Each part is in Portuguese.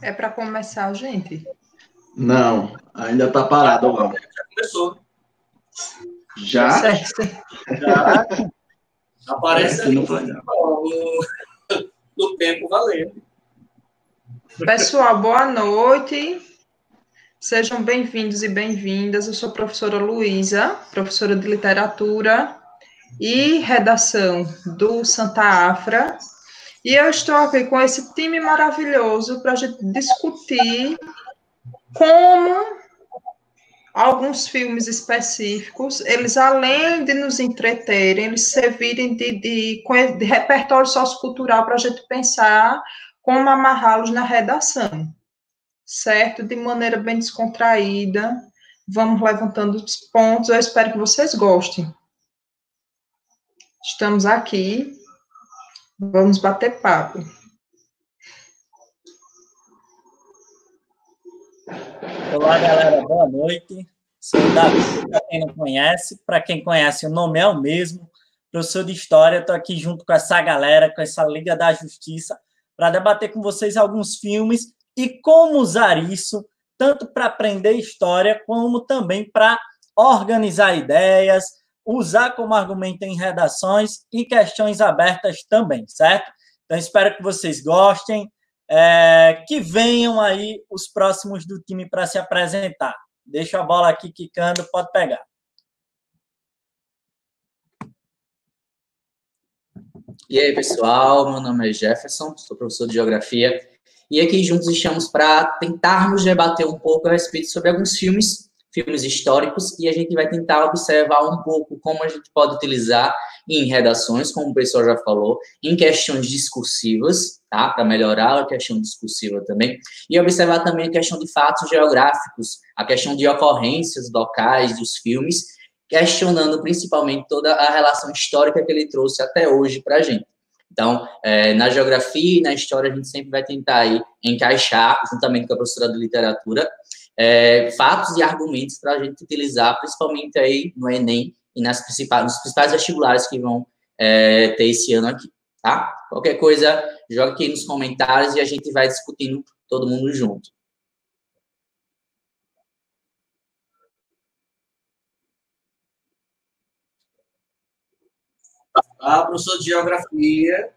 É para começar, gente? Não, ainda tá parado lá. Já começou. Já? Certo. Já aparece Esse ali não foi, não. no tempo valendo. Pessoal, boa noite. Sejam bem-vindos e bem-vindas. Eu sou a professora Luísa, professora de literatura e redação do Santa Afra. E eu estou aqui com esse time maravilhoso para a gente discutir como alguns filmes específicos, eles além de nos entreterem, eles servirem de repertório sociocultural para a gente pensar como amarrá-los na redação, certo? De maneira bem descontraída, vamos levantando os pontos, eu espero que vocês gostem. Estamos aqui, vamos bater papo. Olá, galera, boa noite. Sou o Davi, para quem não conhece. Para quem conhece, o nome é o mesmo. Professor de História, estou aqui junto com essa galera, com essa Liga da Justiça, para debater com vocês alguns filmes e como usar isso, tanto para aprender história, como também para organizar ideias, usar como argumento em redações e questões abertas também, certo? Então, espero que vocês gostem. Que venham aí os próximos do time para se apresentar. Deixa a bola aqui quicando, pode pegar. E aí, pessoal, meu nome é Jefferson, sou professor de Geografia, e aqui juntos estamos para tentarmos debater um pouco a respeito sobre alguns filmes históricos, e a gente vai tentar observar um pouco como a gente pode utilizar em redações, como o pessoal já falou, em questões discursivas, tá? Para melhorar a questão discursiva também, e observar também a questão de fatos geográficos, a questão de ocorrências locais dos filmes, questionando principalmente toda a relação histórica que ele trouxe até hoje para a gente. Então, na geografia e na história, a gente sempre vai tentar aí encaixar, juntamente com a professora de literatura, fatos e argumentos para a gente utilizar, principalmente aí no Enem e nos principais vestibulares que vão ter esse ano aqui, tá? Qualquer coisa, joga aqui nos comentários e a gente vai discutindo todo mundo junto. Professor de Geografia.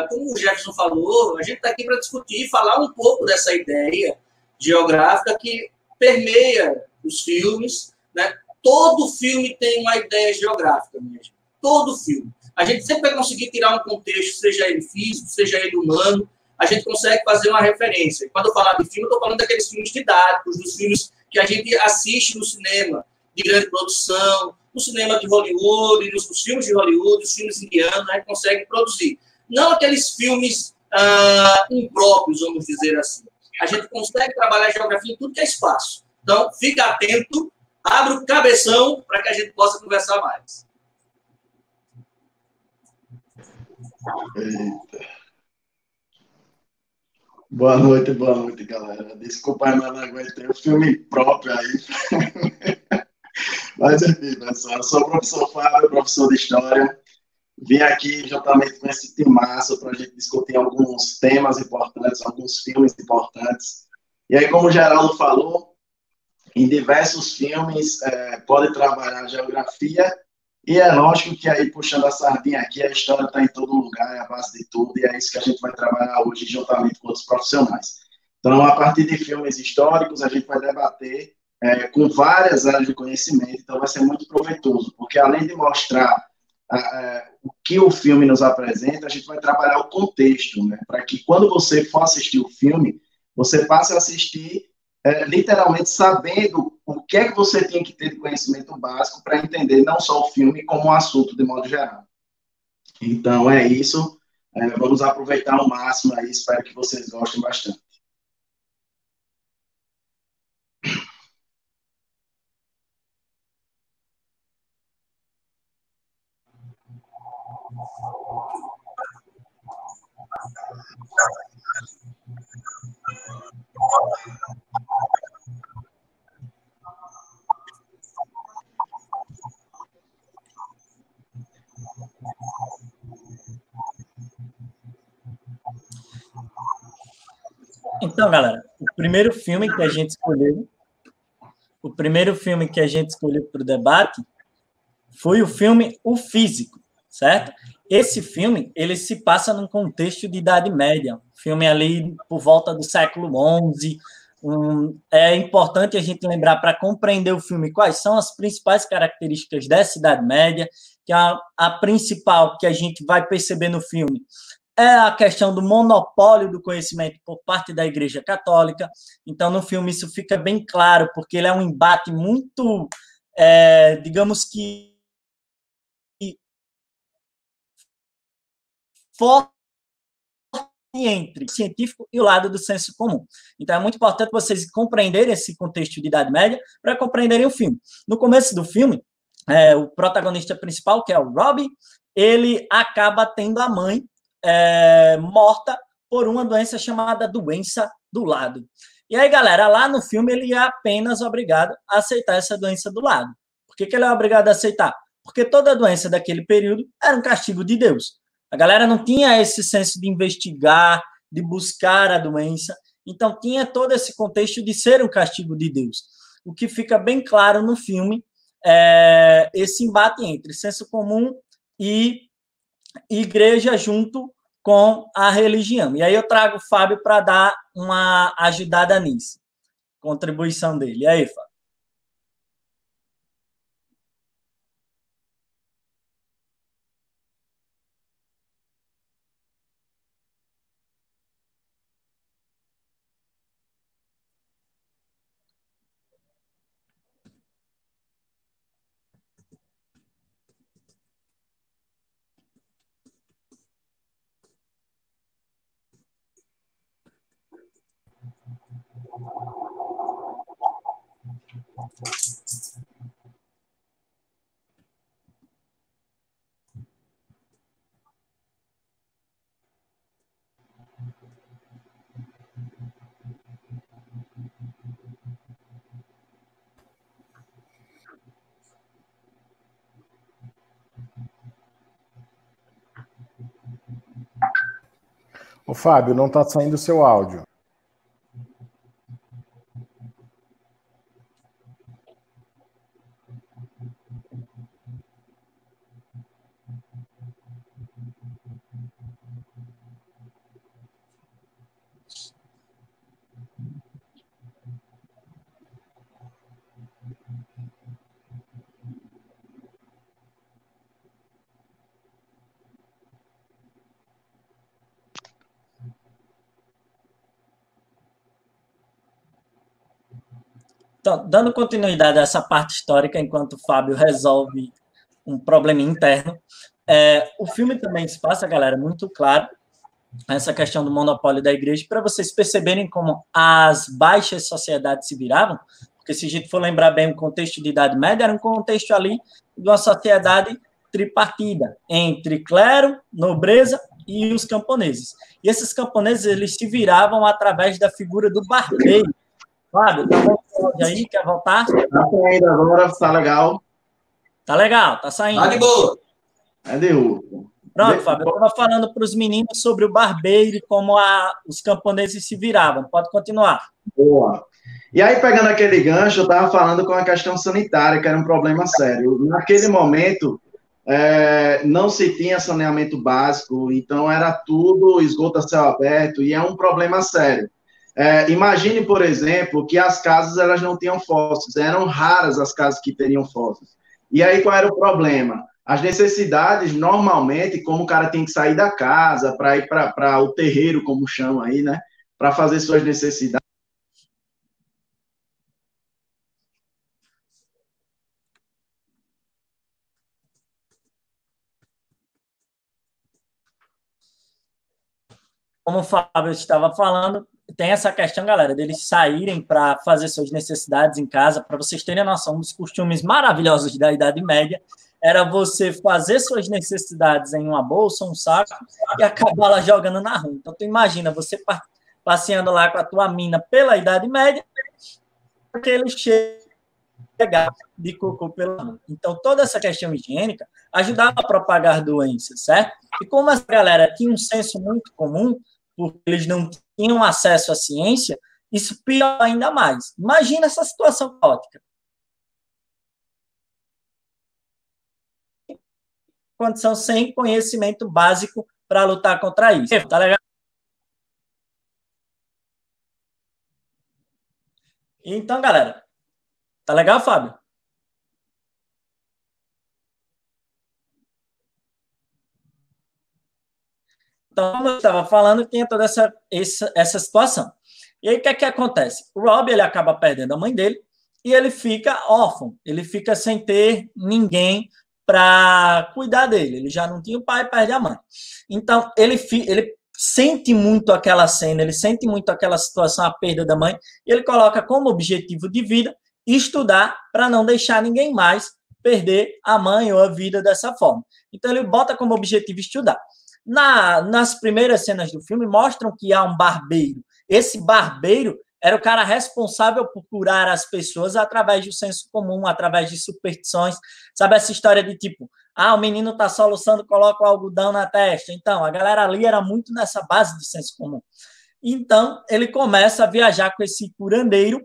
Como o Jefferson falou, a gente está aqui para discutir e falar um pouco dessa ideia geográfica que permeia os filmes, né? Todo filme tem uma ideia geográfica, minha gente. Todo filme. A gente sempre vai conseguir tirar um contexto, seja ele físico, seja ele humano, a gente consegue fazer uma referência. E quando eu falar de filme, eu estou falando daqueles filmes didáticos, dos filmes que a gente assiste no cinema, de grande produção, no cinema de Hollywood, nos filmes de Hollywood, os filmes indianos, a gente consegue produzir. Não aqueles filmes impróprios, vamos dizer assim. A gente consegue trabalhar a geografia em tudo que é espaço. Então, fica atento, abre o cabeção para que a gente possa conversar mais. Eita. Boa noite, galera. Desculpa, mas não aguentei o filme próprio aí. Mas, enfim, pessoal, eu sou o professor Fábio, professor de História. Vim aqui juntamente com esse timaço para a gente discutir alguns temas importantes, alguns filmes importantes. E aí, como o Geraldo falou, em diversos filmes pode trabalhar geografia, e é lógico que aí, puxando a sardinha aqui, a história está em todo lugar, é a base de tudo, e é isso que a gente vai trabalhar hoje juntamente com outros profissionais. Então, a partir de filmes históricos, a gente vai debater com várias áreas de conhecimento, então vai ser muito proveitoso, porque além de mostrar o que o filme nos apresenta, a gente vai trabalhar o contexto, né? Para que quando você for assistir o filme, você passe a assistir literalmente sabendo o que é que você tem que ter de conhecimento básico para entender não só o filme, como o assunto de modo geral. Então, é isso. Vamos aproveitar ao máximo aí, espero que vocês gostem bastante. Então, galera, o primeiro filme que a gente escolheu para o debate foi o filme O Físico, certo? Esse filme, ele se passa num contexto de Idade Média, um filme ali por volta do século XI. É importante a gente lembrar, para compreender o filme, quais são as principais características dessa Idade Média, que a principal que a gente vai perceber no filme é a questão do monopólio do conhecimento por parte da Igreja Católica. Então, no filme, isso fica bem claro, porque ele é um embate muito, digamos que, forte entre o científico e o lado do senso comum. Então, é muito importante vocês compreenderem esse contexto de Idade Média para compreenderem o filme. No começo do filme, o protagonista principal, que é o Robbie, ele acaba tendo a mãe morta por uma doença chamada doença do lado. E aí, galera, lá no filme ele é apenas obrigado a aceitar essa doença do lado. Por que ele é obrigado a aceitar? Porque toda doença daquele período era um castigo de Deus. A galera não tinha esse senso de investigar, de buscar a doença, então tinha todo esse contexto de ser um castigo de Deus. O que fica bem claro no filme é esse embate entre senso comum e igreja junto com a religião. E aí eu trago o Fábio para dar uma ajudada nisso. Contribuição dele. E aí, Fábio? Ô, Fábio, não está saindo o seu áudio. Então, dando continuidade a essa parte histórica, enquanto o Fábio resolve um problema interno, o filme também se passa, galera, muito claro, essa questão do monopólio da igreja, para vocês perceberem como as baixas sociedades se viravam, porque se a gente for lembrar bem o contexto de Idade Média, era um contexto ali de uma sociedade tripartida, entre clero, nobreza e os camponeses. E esses camponeses, eles se viravam através da figura do barbeiro. Fábio, tá bom aí? Quer voltar? Tá saindo agora, tá legal. Tá legal, tá saindo. Tá de boa. Cadê o... Pronto, Fábio, eu estava falando para os meninos sobre o barbeiro e como os camponeses se viravam. Pode continuar. Boa. E aí, pegando aquele gancho, eu estava falando com a questão sanitária, que era um problema sério. Naquele momento, não se tinha saneamento básico, então era tudo esgoto a céu aberto, e é um problema sério. Imagine, por exemplo, que as casas elas não tinham fósseis, eram raras as casas que teriam fósseis. E aí, qual era o problema? As necessidades, normalmente, como o cara tem que sair da casa para ir para o terreiro, como chamam aí, né? Para fazer suas necessidades. Como o Fábio estava falando, tem essa questão, galera, deles saírem para fazer suas necessidades em casa. Para vocês terem a noção dos costumes maravilhosos da Idade Média, era você fazer suas necessidades em uma bolsa, um saco, e acabar lá jogando na rua. Então, tu imagina, você passeando lá com a tua mina pela Idade Média, porque ele chega de cocô pela mão. Então, toda essa questão higiênica ajudava a propagar doenças, certo? E como essa galera tinha um senso muito comum, porque eles não tinham acesso à ciência, isso piora ainda mais. Imagina essa situação caótica. Condição sem conhecimento básico para lutar contra isso. Tá legal? Então, galera, tá legal, Fábio? Então, como eu estava falando, tinha toda essa situação. E aí, o que é que acontece? O Rob, ele acaba perdendo a mãe dele e ele fica órfão. Ele fica sem ter ninguém para cuidar dele. Ele já não tinha o pai, perde a mãe. Então, ele sente muito aquela cena, ele sente muito aquela situação, a perda da mãe, e ele coloca como objetivo de vida estudar para não deixar ninguém mais perder a mãe ou a vida dessa forma. Então, ele bota como objetivo estudar. Nas primeiras cenas do filme, mostram que há um barbeiro. Esse barbeiro era o cara responsável por curar as pessoas através do senso comum, através de superstições. Sabe essa história de tipo, o menino está soluçando, coloca o algodão na testa. Então, a galera ali era muito nessa base de senso comum. Então, ele começa a viajar com esse curandeiro,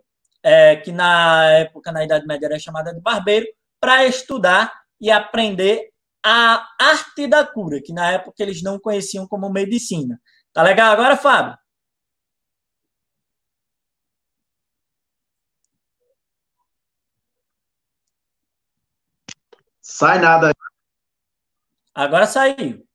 que na época, na Idade Média, era chamada de barbeiro, para estudar e aprender a arte da cura, que na época eles não conheciam como medicina. Tá legal agora, Fábio? Sai nada aí. Agora saiu.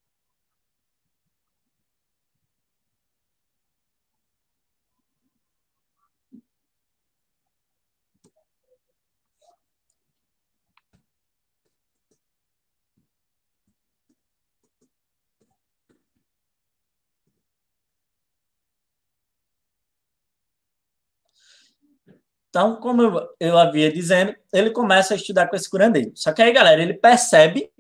Então, como eu havia dizendo, ele começa a estudar com esse curandeiro. Só que aí, galera, ele percebe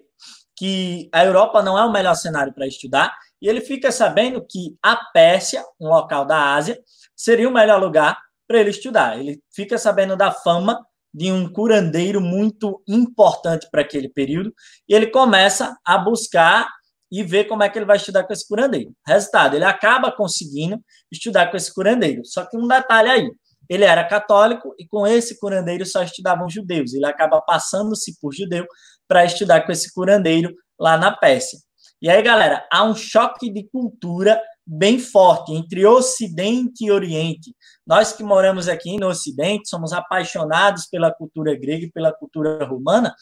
que a Europa não é o melhor cenário para estudar e ele fica sabendo que a Pérsia, um local da Ásia, seria o melhor lugar para ele estudar. Ele fica sabendo da fama de um curandeiro muito importante para aquele período e ele começa a buscar e ver como é que ele vai estudar com esse curandeiro. Resultado, ele acaba conseguindo estudar com esse curandeiro. Só que um detalhe aí, ele era católico e com esse curandeiro só estudavam judeus. Ele acaba passando-se por judeu para estudar com esse curandeiro lá na Pérsia. E aí, galera, há um choque de cultura bem forte entre Ocidente e Oriente. Nós que moramos aqui no Ocidente somos apaixonados pela cultura grega e pela cultura romana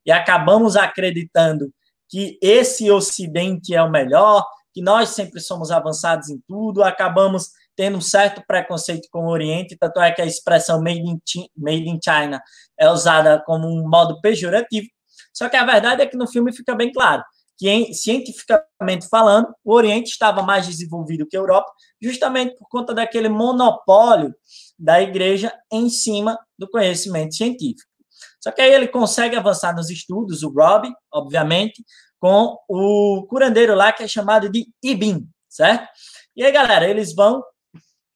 e acabamos acreditando que esse Ocidente é o melhor, que nós sempre somos avançados em tudo, acabamos tendo um certo preconceito com o Oriente, tanto é que a expressão made in China é usada como um modo pejorativo. Só que a verdade é que no filme fica bem claro que, cientificamente falando, o Oriente estava mais desenvolvido que a Europa, justamente por conta daquele monopólio da igreja em cima do conhecimento científico. Só que aí ele consegue avançar nos estudos, o Rob, obviamente, com o curandeiro lá, que é chamado de Ibn, certo? E aí, galera, eles vão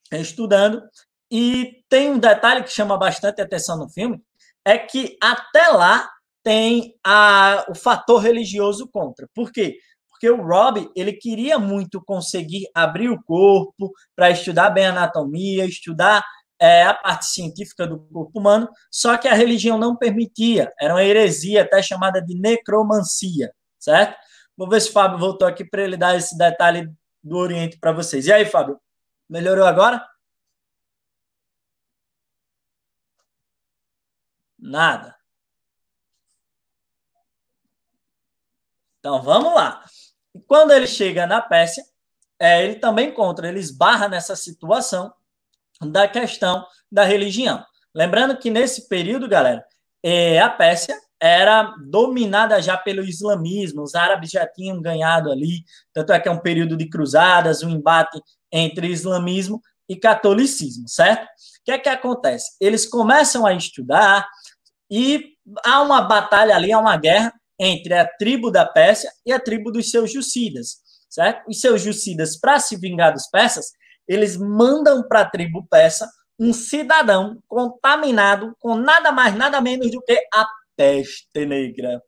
estudando, e tem um detalhe que chama bastante atenção no filme, é que até lá tem o fator religioso contra. Por quê? Porque o Rob, ele queria muito conseguir abrir o corpo para estudar bem a anatomia, estudar a parte científica do corpo humano, só que a religião não permitia, era uma heresia até chamada de necromancia, certo? Vou ver se o Fábio voltou aqui para ele dar esse detalhe do Oriente para vocês. E aí, Fábio? Melhorou agora? Nada. Então, vamos lá. Quando ele chega na Pérsia, ele também encontra, ele esbarra nessa situação da questão da religião. Lembrando que nesse período, galera, a Pérsia era dominada já pelo islamismo, os árabes já tinham ganhado ali, tanto é que é um período de cruzadas, um embate entre islamismo e catolicismo, certo? O que é que acontece? Eles começam a estudar e há uma batalha ali, há uma guerra entre a tribo da Pérsia e a tribo dos seljúcidas, certo? Os seljúcidas, para se vingar dos persas, eles mandam para a tribo persa um cidadão contaminado com nada mais, nada menos do que a peste negra.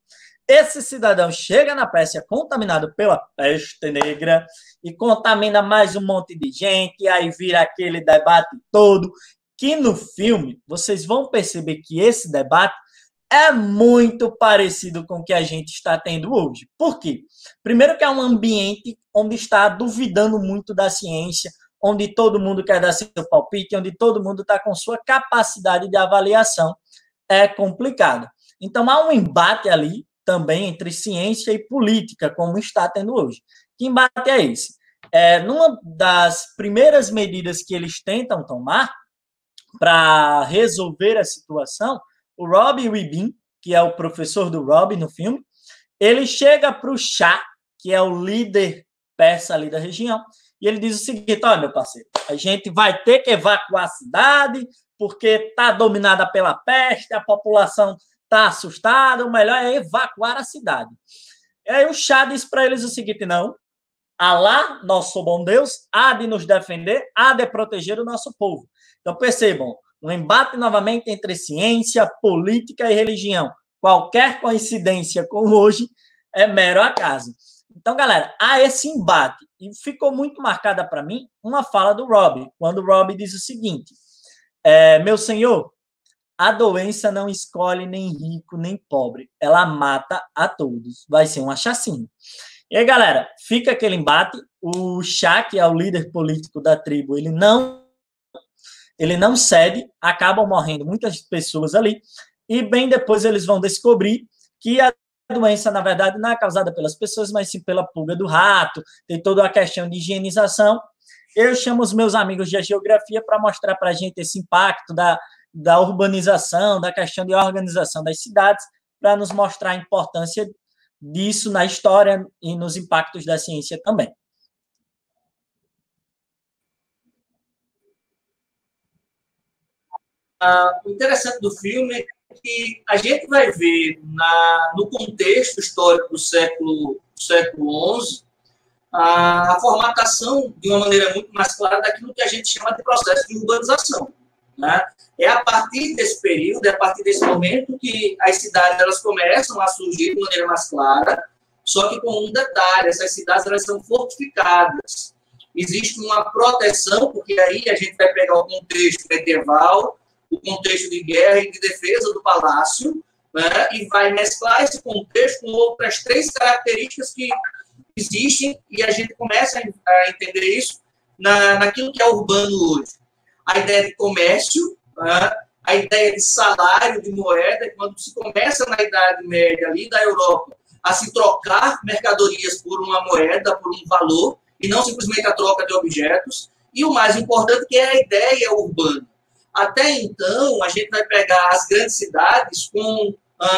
esse cidadão chega na Pérsia contaminado pela peste negra e contamina mais um monte de gente, e aí vira aquele debate todo, que no filme vocês vão perceber que esse debate é muito parecido com o que a gente está tendo hoje. Por quê? Primeiro que é um ambiente onde está duvidando muito da ciência, onde todo mundo quer dar seu palpite, onde todo mundo está com sua capacidade de avaliação. É complicado. Então, há um embate ali também entre ciência e política, como está tendo hoje. Que embate é esse? Numa das primeiras medidas que eles tentam tomar para resolver a situação, o Robbie Rubin, que é o professor do Robbie no filme, ele chega para o Shah, que é o líder persa ali da região, e ele diz o seguinte: olha, meu parceiro, a gente vai ter que evacuar a cidade porque está dominada pela peste, a população está assustada, o melhor é evacuar a cidade. E aí o Shah diz para eles o seguinte: não, Alá, nosso bom Deus, há de nos defender, há de proteger o nosso povo. Então percebam, um embate novamente entre ciência, política e religião. Qualquer coincidência com hoje é mero acaso. Então, galera, há esse embate. E ficou muito marcada para mim uma fala do Robbie, quando o Robbie diz o seguinte: meu senhor, a doença não escolhe nem rico nem pobre. Ela mata a todos. Vai ser uma chacina. E aí, galera, fica aquele embate. O Shah, que é o líder político da tribo, ele não cede, acabam morrendo muitas pessoas ali, e bem depois eles vão descobrir que a doença, na verdade, não é causada pelas pessoas, mas sim pela pulga do rato, tem toda a questão de higienização. Eu chamo os meus amigos de geografia para mostrar para a gente esse impacto da urbanização, da questão de organização das cidades, para nos mostrar a importância disso na história e nos impactos da ciência também. O interessante do filme é que a gente vai ver no contexto histórico do século XI a formatação de uma maneira muito mais clara daquilo que a gente chama de processo de urbanização. Né? É a partir desse período, é a partir desse momento que as cidades elas começam a surgir de maneira mais clara, só que com um detalhe: essas cidades elas são fortificadas. Existe uma proteção, porque aí a gente vai pegar o contexto medieval, o contexto de guerra e de defesa do palácio, né, e vai mesclar esse contexto com outras 3 características que existem, e a gente começa a entender isso naquilo que é urbano hoje. A ideia de comércio, né, a ideia de salário, de moeda, quando se começa na Idade Média ali da Europa a se trocar mercadorias por uma moeda, por um valor, e não simplesmente a troca de objetos, e o mais importante que é a ideia urbana. Até então, a gente vai pegar as grandes cidades com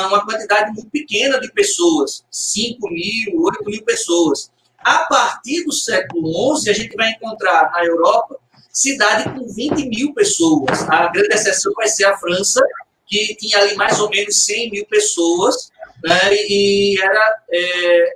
uma quantidade muito pequena de pessoas, 5 mil, 8 mil pessoas. A partir do século XI, a gente vai encontrar na Europa cidade com 20 mil pessoas. A grande exceção vai ser a França, que tinha ali mais ou menos 100 mil pessoas, né, e era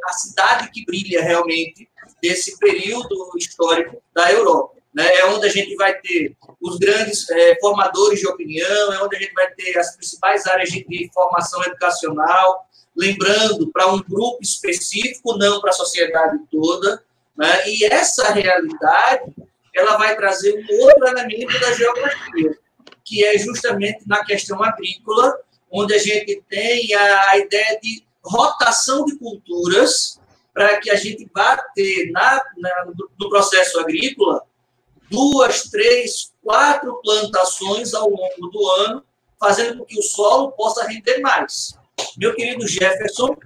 a cidade que brilha realmente desse período histórico da Europa. Né, é onde a gente vai ter os grandes formadores de opinião, é onde a gente vai ter as principais áreas de formação educacional, lembrando, para um grupo específico, não para a sociedade toda. Né, e essa realidade ela vai trazer um outro elemento da geografia, que é justamente na questão agrícola, onde a gente tem a ideia de rotação de culturas, para que a gente vá ter no processo agrícola 2, 3, 4 plantações ao longo do ano, fazendo com que o solo possa render mais. Meu querido Jefferson.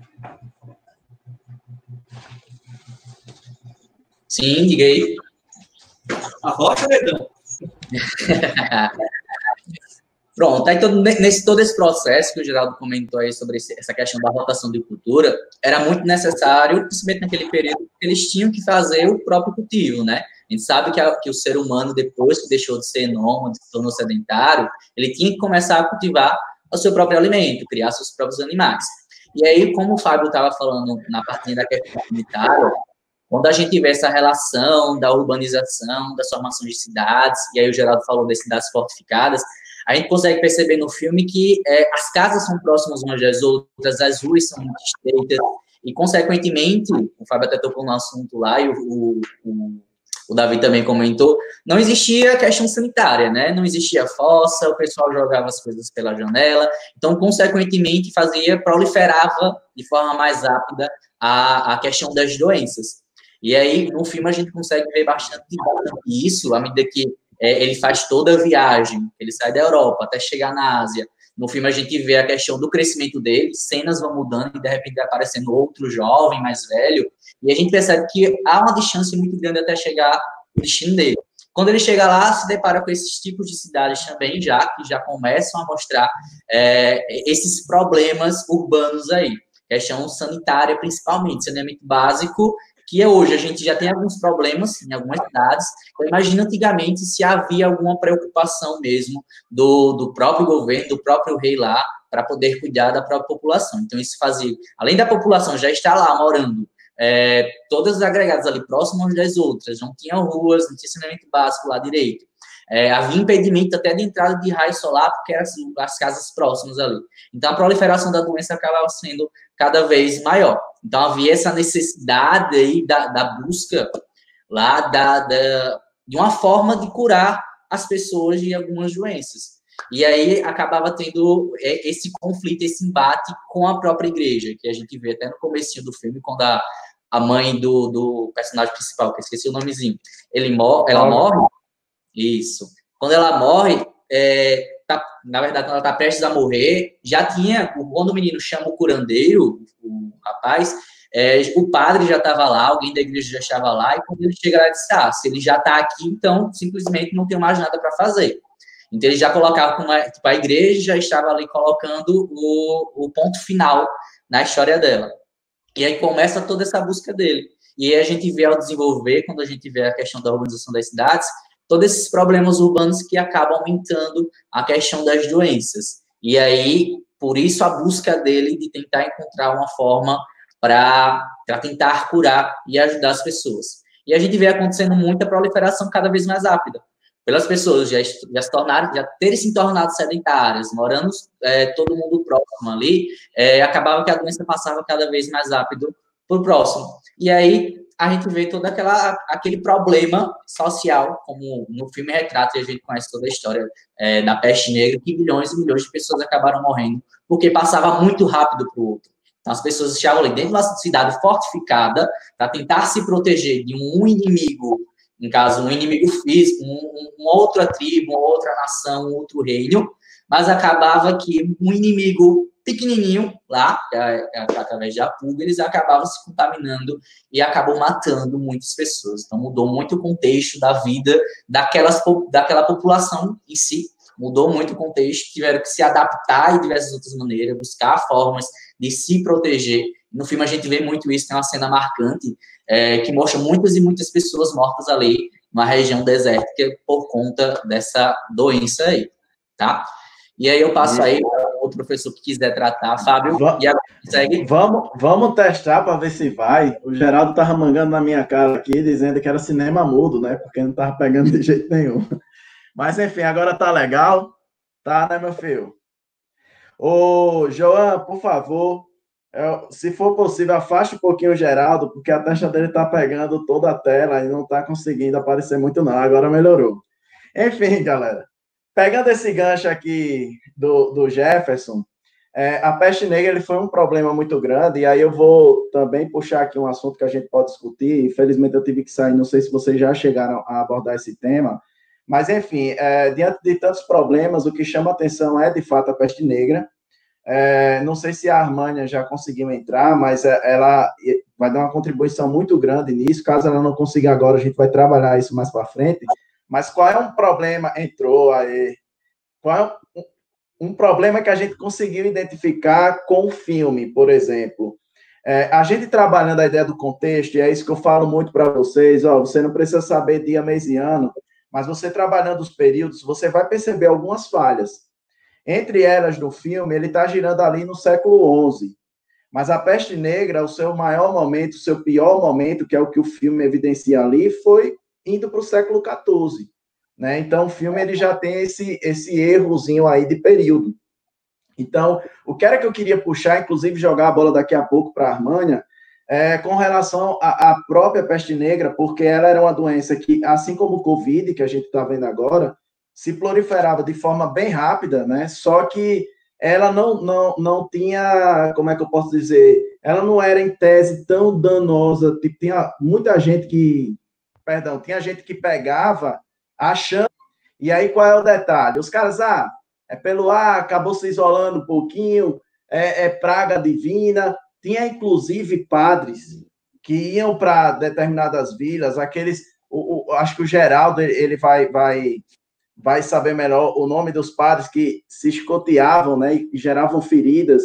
Sim, diga aí. A rocha, Negão. Pronto, aí todo esse processo que o Geraldo comentou aí sobre essa questão da rotação de cultura, era muito necessário, principalmente naquele período, que eles tinham que fazer o próprio cultivo, né? A gente sabe que o ser humano, depois que deixou de ser nômade, se tornou sedentário, ele tinha que começar a cultivar o seu próprio alimento, criar seus próprios animais. E aí, como o Fábio estava falando na partinha da questão comunitária, quando a gente vê essa relação da urbanização, da formação de cidades, e aí o Geraldo falou das cidades fortificadas, a gente consegue perceber no filme que as casas são próximas umas das outras, as ruas são muito estreitas, e, consequentemente, o Fábio até tocou no assunto lá, e o Davi também comentou, não existia questão sanitária, né? Não existia fossa, o pessoal jogava as coisas pela janela, então, consequentemente, proliferava de forma mais rápida a questão das doenças. E aí, no filme, a gente consegue ver bastante isso, à medida que ele faz toda a viagem, ele sai da Europa até chegar na Ásia. No filme, a gente vê a questão do crescimento dele, cenas vão mudando e, de repente, vai aparecendo outro jovem, mais velho, e a gente percebe que há uma distância muito grande até chegar o destino dele. Quando ele chega lá, se depara com esses tipos de cidades também, que já começam a mostrar esses problemas urbanos aí. Questão sanitária, principalmente, saneamento básico, que hoje a gente já tem alguns problemas em algumas cidades. Então, imagina antigamente se havia alguma preocupação mesmo do próprio governo, do próprio rei lá, para poder cuidar da própria população. Então, isso fazia, além da população já estar lá morando, todas agregadas ali próximas das outras, não tinham ruas, não tinha saneamento básico lá direito. Havia impedimento até de entrada de raio solar, porque eram as casas próximas ali. Então, a proliferação da doença acabava sendo cada vez maior. Então, havia essa necessidade aí da busca lá de uma forma de curar as pessoas de algumas doenças. E aí, acabava tendo esse conflito, esse embate com a própria igreja, que a gente vê até no comecinho do filme, quando a mãe do personagem principal, que eu esqueci o nomezinho, ela morre. Isso. Quando ela morre, na verdade, quando ela está prestes a morrer, já tinha, quando o menino chama o curandeiro, o rapaz, o padre já estava lá, alguém da igreja já estava lá, e quando ele chega lá, ele disse, se ele já está aqui, então, simplesmente não tem mais nada para fazer. Então, ele já colocava, a igreja já estava ali colocando o ponto final na história dela. E aí começa toda essa busca dele. E aí a gente vê ao desenvolver, quando a gente vê a questão da urbanização das cidades, todos esses problemas urbanos que acabam aumentando a questão das doenças. E aí, por isso, a busca dele de tentar encontrar uma forma para tentar curar e ajudar as pessoas. E a gente vê acontecendo muita proliferação cada vez mais rápida. Pelas pessoas já terem se tornado sedentárias, morando todo mundo próximo ali, acabava que a doença passava cada vez mais rápido para o próximo. E aí, a gente vê todo aquele problema social, como no filme retrata, e a gente conhece toda a história da peste negra, que milhões e milhões de pessoas acabaram morrendo, porque passava muito rápido para o outro. Então, as pessoas estavam ali dentro de uma cidade fortificada para tentar se proteger de um inimigo, no caso, um inimigo físico, uma outra tribo, uma outra nação, um outro reino, mas acabava que um inimigo pequenininho lá, através da pulga, eles acabavam se contaminando e acabam matando muitas pessoas. Então, mudou muito o contexto da vida daquela população em si, mudou muito o contexto, tiveram que se adaptar de diversas outras maneiras, buscar formas de se proteger. No filme a gente vê muito isso, tem uma cena marcante, que mostra muitas e muitas pessoas mortas ali, numa região desértica, por conta dessa doença aí, tá? E aí eu passo aí para outro professor que quiser tratar, Fábio, e agora segue. Vamos testar para ver se vai. O Geraldo estava mangando na minha cara aqui, dizendo que era cinema mudo, né? Porque não estava pegando de jeito nenhum. Mas, enfim, agora tá legal. Tá, né, meu filho? Ô, João, por favor, se for possível, afaste um pouquinho o Geraldo, porque a testa dele tá pegando toda a tela e não tá conseguindo aparecer muito, não. Agora melhorou. Enfim, galera. Pegando esse gancho aqui do Jefferson, a peste negra ele foi um problema muito grande, e aí eu vou também puxar aqui um assunto que a gente pode discutir. Infelizmente eu tive que sair, não sei se vocês já chegaram a abordar esse tema, mas enfim, diante de tantos problemas, o que chama atenção é de fato a peste negra. Não sei se a Armânia já conseguiu entrar, mas ela vai dar uma contribuição muito grande nisso. Caso ela não consiga agora, a gente vai trabalhar isso mais para frente. Mas qual é um problema? Entrou aí. Qual é um problema que a gente conseguiu identificar com o filme, por exemplo? A gente trabalhando a ideia do contexto, e é isso que eu falo muito para vocês, você não precisa saber dia, mês e ano, mas você trabalhando os períodos, você vai perceber algumas falhas. Entre elas, no filme, ele está girando ali no século XI. Mas a peste negra, o seu maior momento, o seu pior momento, que é o que o filme evidencia ali, foi indo para o século XIV. né? Então, o filme ele já tem esse errozinho aí de período. Então, o que era que eu queria puxar, inclusive jogar a bola daqui a pouco para a Armânia, com relação à própria peste negra, porque ela era uma doença que, assim como o Covid, que a gente está vendo agora, se proliferava de forma bem rápida, né? Só que ela não tinha, como é que eu posso dizer, ela não era em tese tão danosa, tipo, tinha muita gente tinha gente que pegava achando, e aí qual é o detalhe? Os caras, é pelo ar, acabou se isolando um pouquinho, é praga divina. Tinha, inclusive, padres que iam para determinadas vilas, aqueles, acho que o Geraldo, ele vai saber melhor o nome dos padres que se escoteavam, né, e geravam feridas,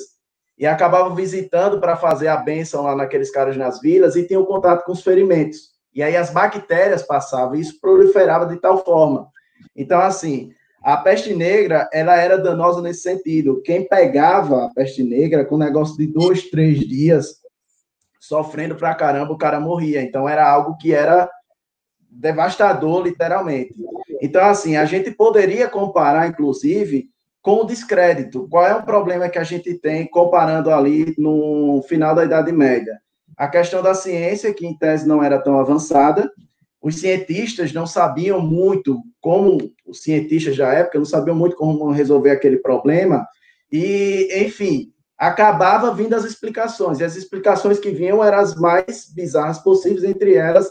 e acabavam visitando para fazer a bênção lá naqueles caras nas vilas, e tinham contato com os ferimentos. E aí as bactérias passavam, e isso proliferava de tal forma. Então, assim, a peste negra, ela era danosa nesse sentido. Quem pegava a peste negra, com um negócio de 2, 3 dias, sofrendo pra caramba, o cara morria. Então, era algo que era devastador, literalmente. Então, assim, a gente poderia comparar, inclusive, com o descrédito. Qual é o problema que a gente tem comparando ali no final da Idade Média? A questão da ciência, que em tese não era tão avançada, os cientistas não sabiam muito como, os cientistas da época não sabiam muito como resolver aquele problema, e, enfim, acabava vindo as explicações, e as explicações que vinham eram as mais bizarras possíveis, entre elas,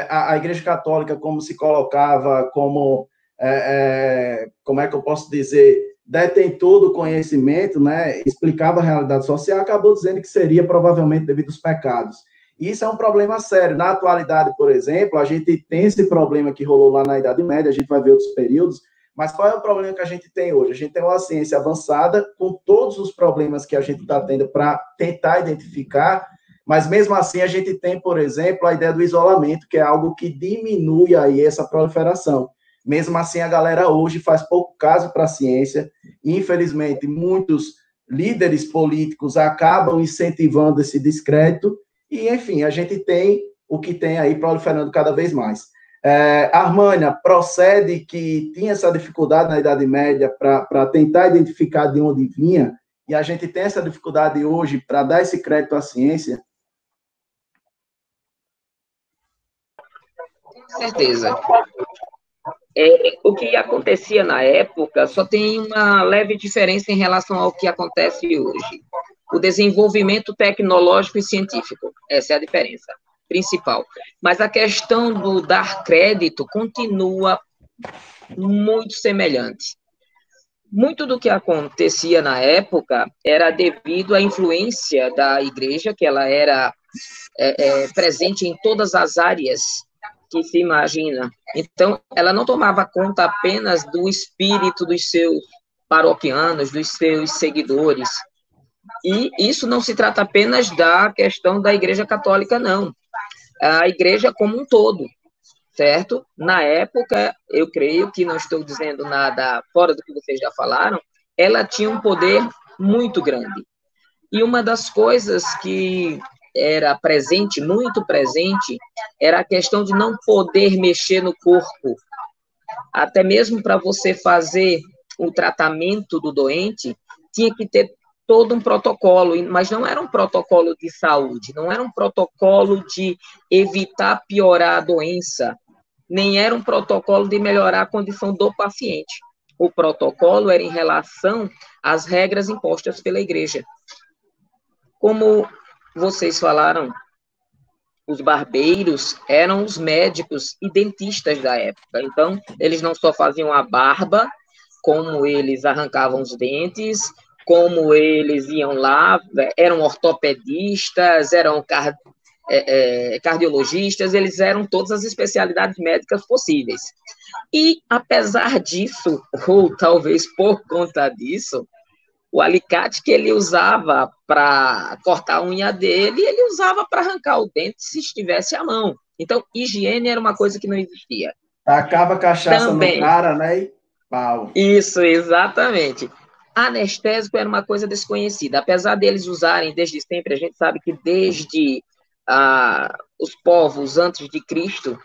a Igreja Católica, como se colocava, como é que eu posso dizer, detentor do conhecimento, né, explicava a realidade social, acabou dizendo que seria provavelmente devido aos pecados. Isso é um problema sério. Na atualidade, por exemplo, a gente tem esse problema que rolou lá na Idade Média, a gente vai ver outros períodos, mas qual é o problema que a gente tem hoje? A gente tem uma ciência avançada, com todos os problemas que a gente está tendo para tentar identificar, mas mesmo assim a gente tem, por exemplo, a ideia do isolamento, que é algo que diminui aí essa proliferação. Mesmo assim, a galera hoje faz pouco caso para a ciência, e, infelizmente, muitos líderes políticos acabam incentivando esse descrédito, e, enfim, a gente tem o que tem aí proliferando cada vez mais. Armânia, procede que tinha essa dificuldade na Idade Média para tentar identificar de onde vinha, e a gente tem essa dificuldade hoje para dar esse crédito à ciência? Com certeza. O que acontecia na época só tem uma leve diferença em relação ao que acontece hoje. O desenvolvimento tecnológico e científico, essa é a diferença principal. Mas a questão do dar crédito continua muito semelhante. Muito do que acontecia na época era devido à influência da igreja, que ela era presente em todas as áreas que se imagina. Então, ela não tomava conta apenas do espírito dos seus paroquianos, dos seus seguidores. E isso não se trata apenas da questão da Igreja Católica, não. A Igreja como um todo, certo? Na época, eu creio que não estou dizendo nada fora do que vocês já falaram, ela tinha um poder muito grande. E uma das coisas que era presente, muito presente, era a questão de não poder mexer no corpo. Até mesmo para você fazer o tratamento do doente, tinha que ter todo um protocolo, mas não era um protocolo de saúde, não era um protocolo de evitar piorar a doença, nem era um protocolo de melhorar a condição do paciente. O protocolo era em relação às regras impostas pela igreja. Como vocês falaram, os barbeiros eram os médicos e dentistas da época. Então, eles não só faziam a barba, como eles arrancavam os dentes, como eles iam lá, eram ortopedistas, eram cardiologistas, eles eram todas as especialidades médicas possíveis. E, apesar disso, ou talvez por conta disso, o alicate que ele usava para cortar a unha dele, ele usava para arrancar o dente se estivesse à mão. Então, higiene era uma coisa que não existia. Tacava cachaça também no cara, né? E pau. Isso, exatamente. Anestésico era uma coisa desconhecida. Apesar deles usarem desde sempre, a gente sabe que desde os povos antes de Cristo,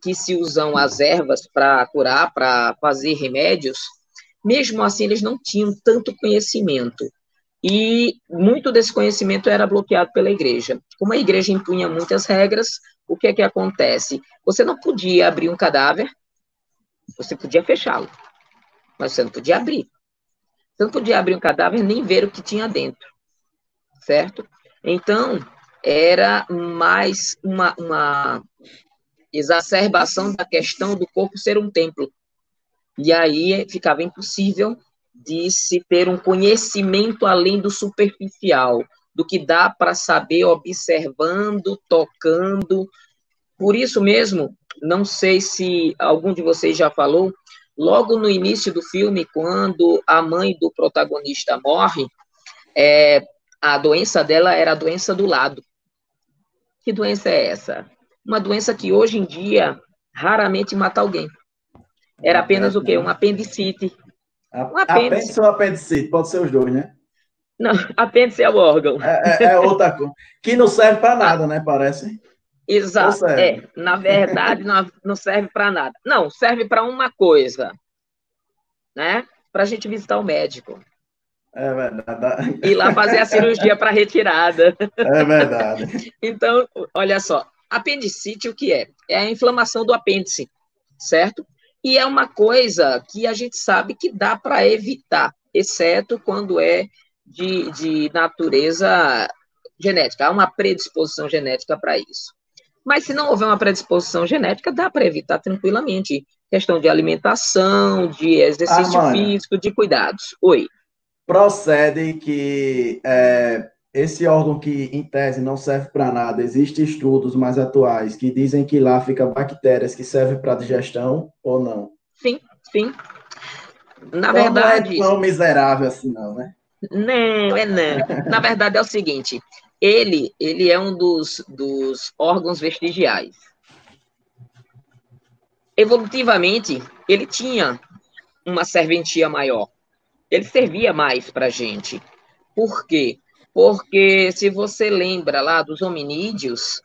que se usam as ervas para curar, para fazer remédios, mesmo assim eles não tinham tanto conhecimento. E muito desse conhecimento era bloqueado pela igreja. Como a igreja impunha muitas regras, o que é que acontece? Você não podia abrir um cadáver, você podia fechá-lo, mas você não podia abrir. Você não podia abrir um cadáver nem ver o que tinha dentro, certo? Então, era mais uma exacerbação da questão do corpo ser um templo. E aí ficava impossível de se ter um conhecimento além do superficial, do que dá para saber observando, tocando. Por isso mesmo, não sei se algum de vocês já falou, logo no início do filme, quando a mãe do protagonista morre, a doença dela era a doença do lado. Que doença é essa? Uma doença que hoje em dia raramente mata alguém. Era apenas o quê? Um apendicite. Um apêndice ou apendicite? Pode ser os dois, né? Não, apêndice é o órgão. É outra coisa. Que não serve para nada, né? Parece. Exato. Na verdade, não serve para nada. Não, serve para uma coisa, né? Para a gente visitar o médico. É verdade. E lá fazer a cirurgia para retirada. É verdade. Então, olha só. Apendicite, o que é? É a inflamação do apêndice, certo? E é uma coisa que a gente sabe que dá para evitar, exceto quando é de natureza genética. Há uma predisposição genética para isso. Mas se não houver uma predisposição genética, dá para evitar tranquilamente. Questão de alimentação, de exercício físico, de cuidados. Oi. Procede que esse órgão que, em tese, não serve para nada, existem estudos mais atuais que dizem que lá fica bactérias que servem para digestão ou não? Sim, sim. Na então, verdade... não é tão miserável assim, não, né? Não, não. Na verdade, é o seguinte, ele é um dos órgãos vestigiais. Evolutivamente, ele tinha uma serventia maior. Ele servia mais para a gente. Por quê? Porque se você lembra lá dos hominídeos,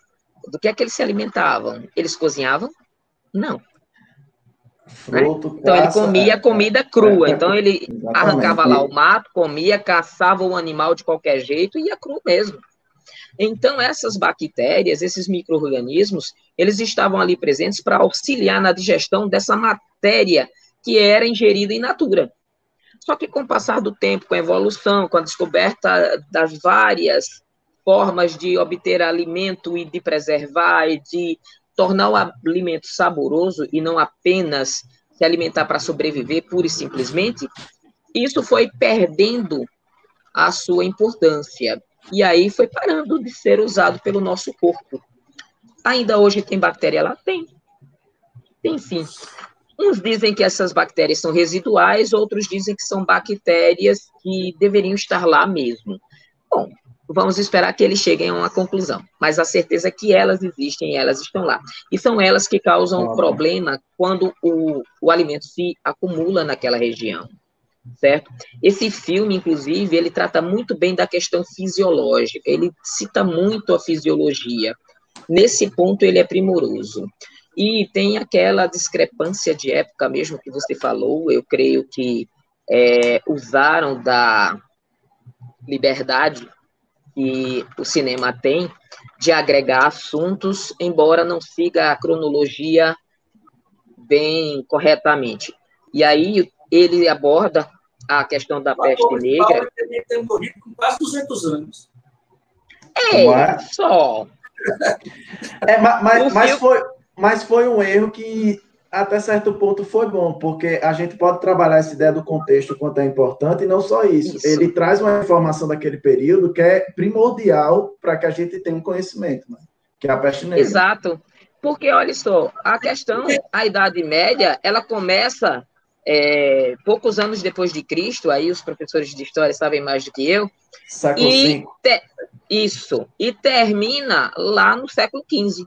do que é que eles se alimentavam? Eles cozinhavam? Não. Fruto, né? Então ele comia comida crua. Então ele arrancava lá o mato, comia, caçava o animal de qualquer jeito e ia cru mesmo. Então essas bactérias, esses micro-organismos, eles estavam ali presentes para auxiliar na digestão dessa matéria que era ingerida in natura. Só que com o passar do tempo, com a evolução, com a descoberta das várias formas de obter alimento e de preservar e de tornar o alimento saboroso e não apenas se alimentar para sobreviver, pura e simplesmente, isso foi perdendo a sua importância. E aí foi parando de ser usado pelo nosso corpo. Ainda hoje tem bactéria lá? Tem. Tem sim. Uns dizem que essas bactérias são residuais, outros dizem que são bactérias que deveriam estar lá mesmo. Bom, vamos esperar que eles cheguem a uma conclusão. Mas a certeza é que elas existem, elas estão lá. E são elas que causam problema quando o alimento se acumula naquela região, certo? Esse filme, inclusive, ele trata muito bem da questão fisiológica, ele cita muito a fisiologia. Nesse ponto, ele é primoroso. E tem aquela discrepância de época mesmo que você falou, eu creio que usaram da liberdade que o cinema tem de agregar assuntos, embora não siga a cronologia bem corretamente. E aí ele aborda a questão da peste negra. Ele tem morrido com quase 200 anos. Só. Mas foi um erro que, até certo ponto, foi bom, porque a gente pode trabalhar essa ideia do contexto quanto é importante, e não só isso. Ele traz uma informação daquele período que é primordial para que a gente tenha um conhecimento, né? Que é a peste negra. Exato. Porque, olha só, a questão, a Idade Média, ela começa poucos anos depois de Cristo, aí os professores de história sabem mais do que eu, século V. Isso, e termina lá no século XV,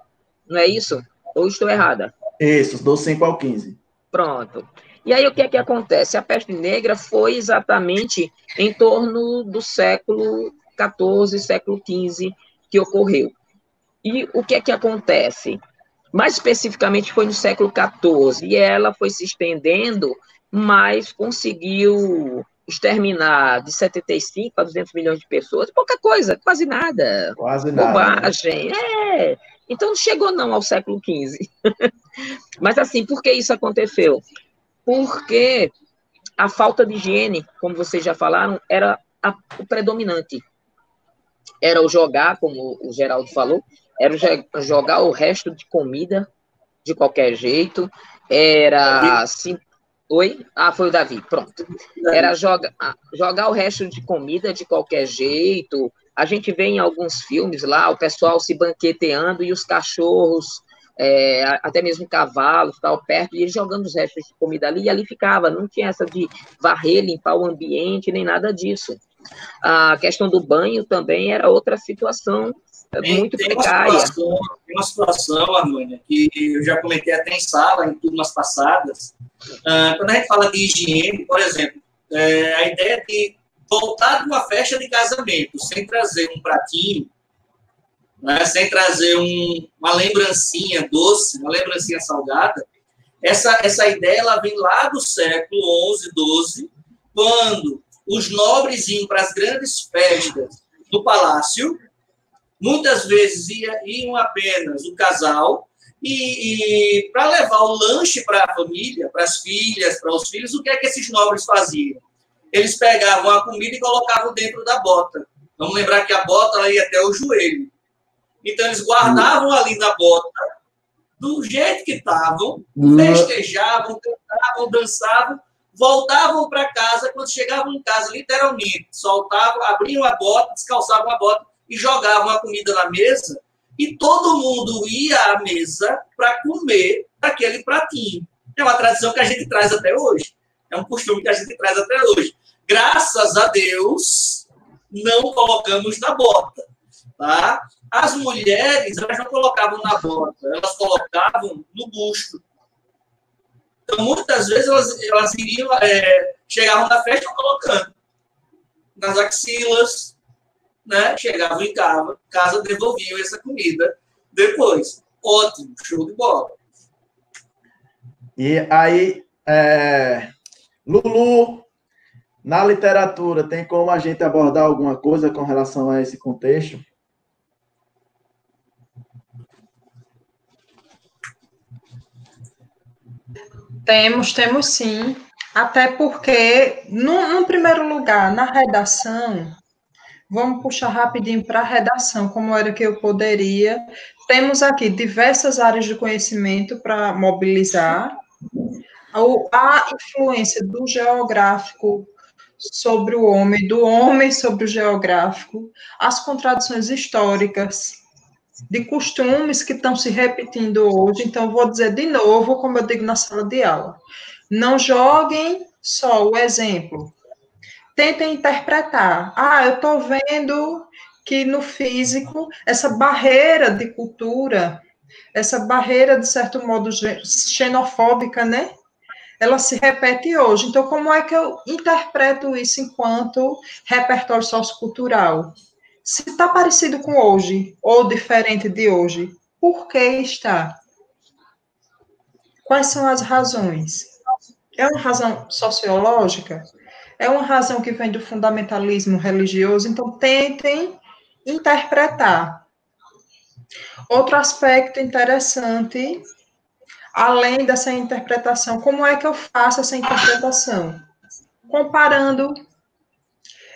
não é isso? Ou estou errada? Isso, do 5 ao 15. Pronto. E aí o que é que acontece? A peste negra foi exatamente em torno do século XIV, século XV que ocorreu. E o que é que acontece? mais especificamente foi no século XIV, e ela foi se estendendo, mas conseguiu exterminar de 75 a 200 milhões de pessoas, pouca coisa, quase nada, Quase nada, né? bobagem, Então não chegou não ao século XV. Mas assim, por que isso aconteceu? Porque a falta de higiene, como vocês já falaram, era o predominante. Era o jogar, como o Geraldo falou, era jogar o resto de comida de qualquer jeito, era... Oi? Ah, foi o Davi, pronto. Era jogar o resto de comida de qualquer jeito. A gente vê em alguns filmes lá, o pessoal se banqueteando e os cachorros, até mesmo cavalos, tal, perto, e eles jogando os restos de comida ali, e ali ficava, não tinha essa de varrer, limpar o ambiente, nem nada disso. A questão do banho também era outra situação muito precária. Tem uma situação, Armânia, que eu já comentei até em sala, em turmas passadas. Quando a gente fala de higiene, por exemplo, a ideia de voltar de uma festa de casamento sem trazer um pratinho, né, sem trazer uma lembrancinha doce, uma lembrancinha salgada, essa ideia ela vem lá do século XI, XII, quando os nobres iam para as grandes festas do palácio, muitas vezes iam apenas o casal, e para levar o lanche para a família, para as filhas, para os filhos, o que é que esses nobres faziam? Eles pegavam a comida e colocavam dentro da bota. Vamos lembrar que a bota ela ia até o joelho. Então, eles guardavam ali na bota, do jeito que estavam, festejavam, cantavam, dançavam, voltavam para casa, quando chegavam em casa, literalmente, soltavam, abriam a bota, descalçavam a bota e jogavam a comida na mesa, e todo mundo ia à mesa para comer aquele pratinho. É uma tradição que a gente traz até hoje. É um costume que a gente traz até hoje. Graças a Deus, não colocamos na bota. Tá? As mulheres, elas não colocavam na bota, elas colocavam no busto. Então, muitas vezes, elas iriam, chegavam na festa colocando nas axilas, né? Chegavam em casa, devolviam essa comida depois. Ótimo, show de bola. E aí, Lulu, na literatura, tem como a gente abordar alguma coisa com relação a esse contexto? Temos sim. Até porque, no primeiro lugar, na redação, vamos puxar rapidinho para a redação, como era que eu poderia. Temos aqui diversas áreas de conhecimento para mobilizar. A influência do geográfico sobre o homem, do homem sobre o geográfico, as contradições históricas, de costumes que estão se repetindo hoje. Então, vou dizer de novo, como eu digo na sala de aula. Não joguem só o exemplo. Tentem interpretar. Eu estou vendo que no físico, essa barreira de cultura, essa barreira, de certo modo, xenofóbica, né? Ela se repete hoje. Então, como é que eu interpreto isso enquanto repertório sociocultural? Se está parecido com hoje, ou diferente de hoje, por que está? Quais são as razões? É uma razão sociológica? É uma razão que vem do fundamentalismo religioso? Então, tentem interpretar. Outro aspecto interessante, além dessa interpretação, como é que eu faço essa interpretação? Comparando,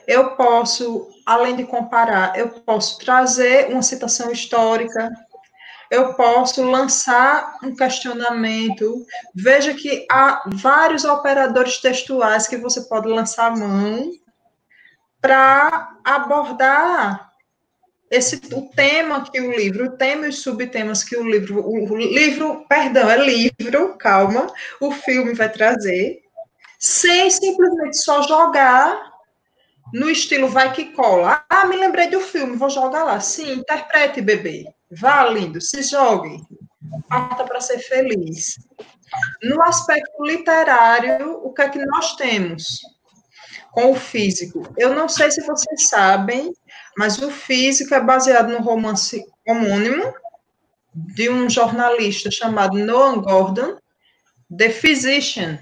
eu posso, além de comparar, eu posso trazer uma citação histórica, eu posso lançar um questionamento. Veja que há vários operadores textuais que você pode lançar a mão para abordar o tema que o livro, o tema e os subtemas que o livro, calma, o filme vai trazer, sem simplesmente só jogar no estilo vai que cola. Me lembrei do filme, vou jogar lá. Sim, interprete, bebê. Vá, lindo, se jogue. Parta para ser feliz. No aspecto literário, o que é que nós temos com o físico? Eu não sei se vocês sabem, mas o físico é baseado no romance homônimo, de um jornalista chamado Noam Gordon, The Physician,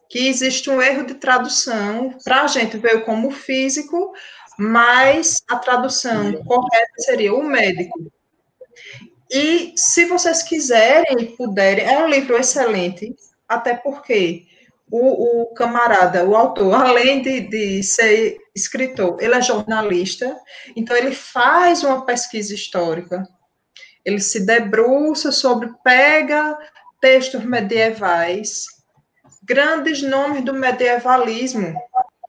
que existe um erro de tradução, para a gente veio como físico, mas a tradução correta seria o médico. E se vocês quiserem e puderem, é um livro excelente, até porque o camarada, o autor, além de ser escritor, ele é jornalista, então ele faz uma pesquisa histórica, ele se debruça sobre, pega textos medievais, grandes nomes do medievalismo,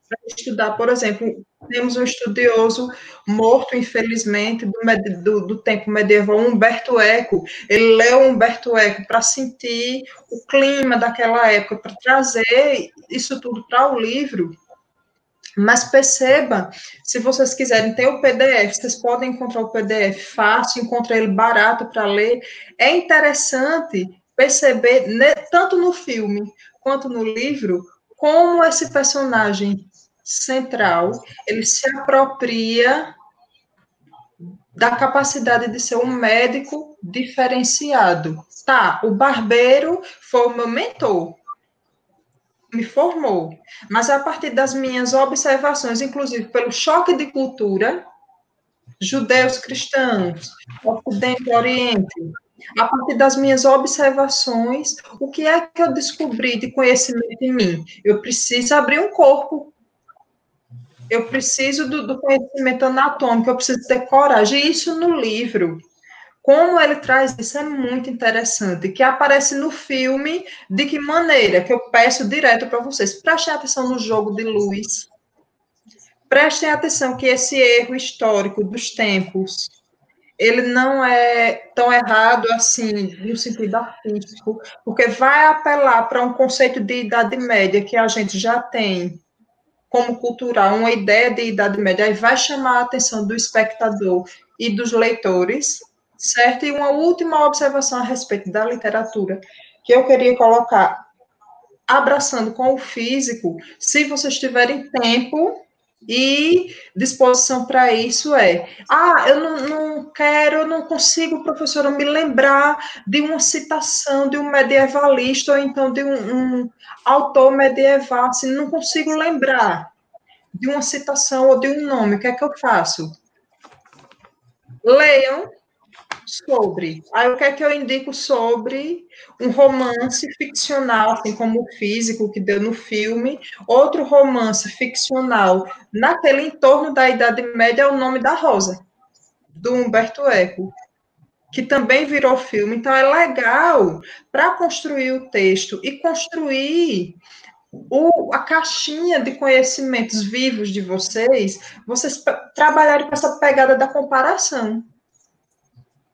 para estudar, por exemplo, temos um estudioso morto, infelizmente, do tempo medieval, Humberto Eco. Ele leu Humberto Eco para sentir o clima daquela época, para trazer isso tudo para o livro. Mas perceba, se vocês quiserem ter o PDF, vocês podem encontrar o PDF fácil, encontrar ele barato para ler. É interessante perceber, tanto no filme quanto no livro, como esse personagem central, ele se apropria da capacidade de ser um médico diferenciado. Tá, o barbeiro foi o meu mentor, me formou, mas a partir das minhas observações, inclusive pelo choque de cultura, judeus cristãos, Ocidente e Oriente, a partir das minhas observações, o que é que eu descobri de conhecimento em mim? Eu preciso abrir um corpo. Eu preciso do conhecimento anatômico, eu preciso ter coragem. E isso no livro, como ele traz isso, é muito interessante, que aparece no filme, de que maneira, que eu peço direto para vocês. Prestem atenção no jogo de luz. Prestem atenção que esse erro histórico dos tempos, ele não é tão errado assim, no sentido artístico, porque vai apelar para um conceito de Idade Média que a gente já tem como cultural, uma ideia de Idade Média, aí vai chamar a atenção do espectador e dos leitores, certo? E uma última observação a respeito da literatura, que eu queria colocar, abraçando com o físico, se vocês tiverem tempo e disposição para isso, eu não quero, eu não consigo, professora, me lembrar de uma citação de um medievalista, ou então de um autor medieval, assim, não consigo lembrar de uma citação ou de um nome, o que é que eu faço? Leiam sobre. Aí o que é que eu indico sobre um romance ficcional, assim como o Físico, que deu no filme, outro romance ficcional naquele entorno da Idade Média é O Nome da Rosa, do Humberto Eco, que também virou filme. Então, é legal para construir o texto e construir a caixinha de conhecimentos vivos de vocês trabalharem com essa pegada da comparação.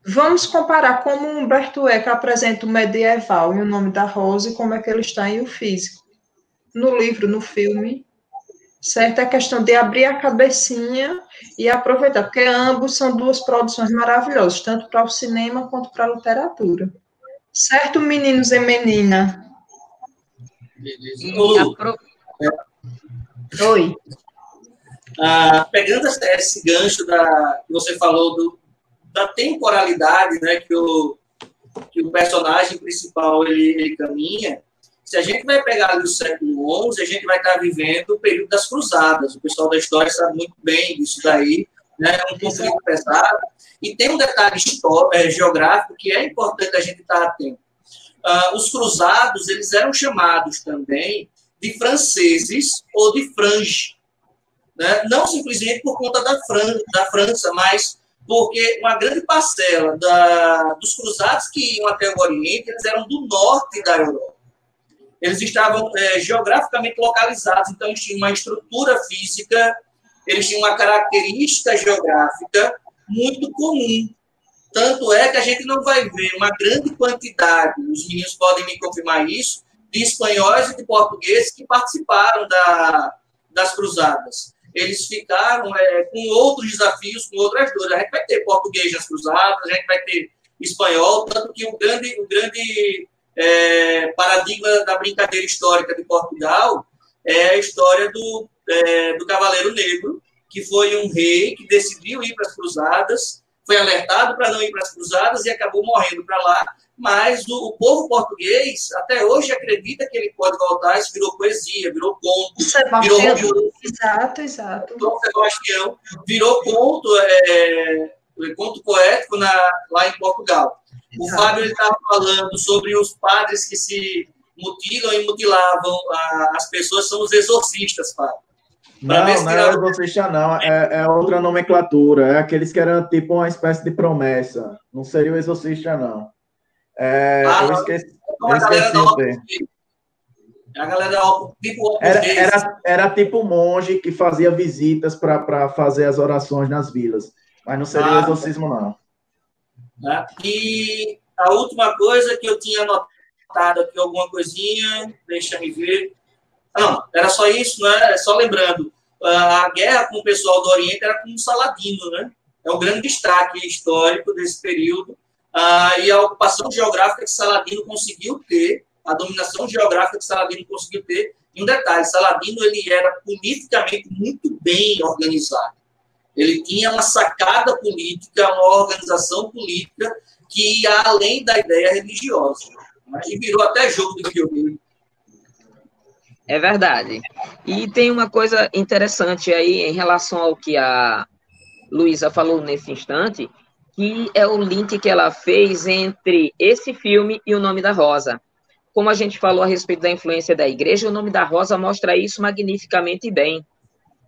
Vamos comparar como o Humberto Eco apresenta o medieval em O Nome da Rosa e como é que ele está em O Físico. No livro, no filme, certo? É questão de abrir a cabecinha e aproveitar, porque ambos são duas produções maravilhosas, tanto para o cinema quanto para a literatura. Certo, meninos e menina? Oi. Pegando esse gancho que você falou da temporalidade, né, que o personagem principal ele caminha, se a gente vai pegar ali o século XI, a gente vai estar vivendo o período das cruzadas. O pessoal da história sabe muito bem disso daí, né, é um conflito pesado. E tem um detalhe geográfico que é importante a gente estar atento. Os cruzados, eles eram chamados também de franceses ou de frange, né? Não simplesmente por conta da França, mas porque uma grande parcela dos cruzados que iam até o Oriente, eles eram do norte da Europa. Eles estavam geograficamente localizados, então eles tinham uma estrutura física, eles tinham uma característica geográfica muito comum. Tanto é que a gente não vai ver uma grande quantidade, os meninos podem me confirmar isso, de espanhóis e de portugueses que participaram das cruzadas. Eles ficaram com outros desafios, com outras dores. A gente vai ter português nas cruzadas, a gente vai ter espanhol, tanto que o grande paradigma da brincadeira histórica de Portugal é a história do Cavaleiro Negro, que foi um rei que decidiu ir para as cruzadas, foi alertado para não ir para as cruzadas e acabou morrendo para lá, mas o povo português até hoje acredita que ele pode voltar, isso virou poesia, virou conto, virou Exato. Dom Sebastião, virou conto, conto poético lá em Portugal. O Fábio estava falando sobre os padres que se mutilam e mutilavam as pessoas, são os exorcistas, Fábio. Não é exorcista, não. É outra nomenclatura. É aqueles que eram tipo uma espécie de promessa. Não seria o exorcista, não. Eu esqueci o termo. A galera tipo era tipo monge que fazia visitas para fazer as orações nas vilas. Mas não seria o exorcismo, não. E a última coisa que eu tinha anotado aqui, alguma coisinha, deixa me ver. Não, era só isso, né? Só lembrando, a guerra com o pessoal do Oriente era com o Saladino, né? É o grande destaque histórico desse período. E a ocupação geográfica que Saladino conseguiu ter, a dominação geográfica que Saladino conseguiu ter. E um detalhe, Saladino ele era politicamente muito bem organizado. Ele tinha uma sacada política, uma organização política que ia além da ideia religiosa. Né? E virou até jogo de videogame. É verdade. E tem uma coisa interessante aí em relação ao que a Luísa falou nesse instante, que é o link que ela fez entre esse filme e O Nome da Rosa. Como a gente falou a respeito da influência da igreja, O Nome da Rosa mostra isso magnificamente bem.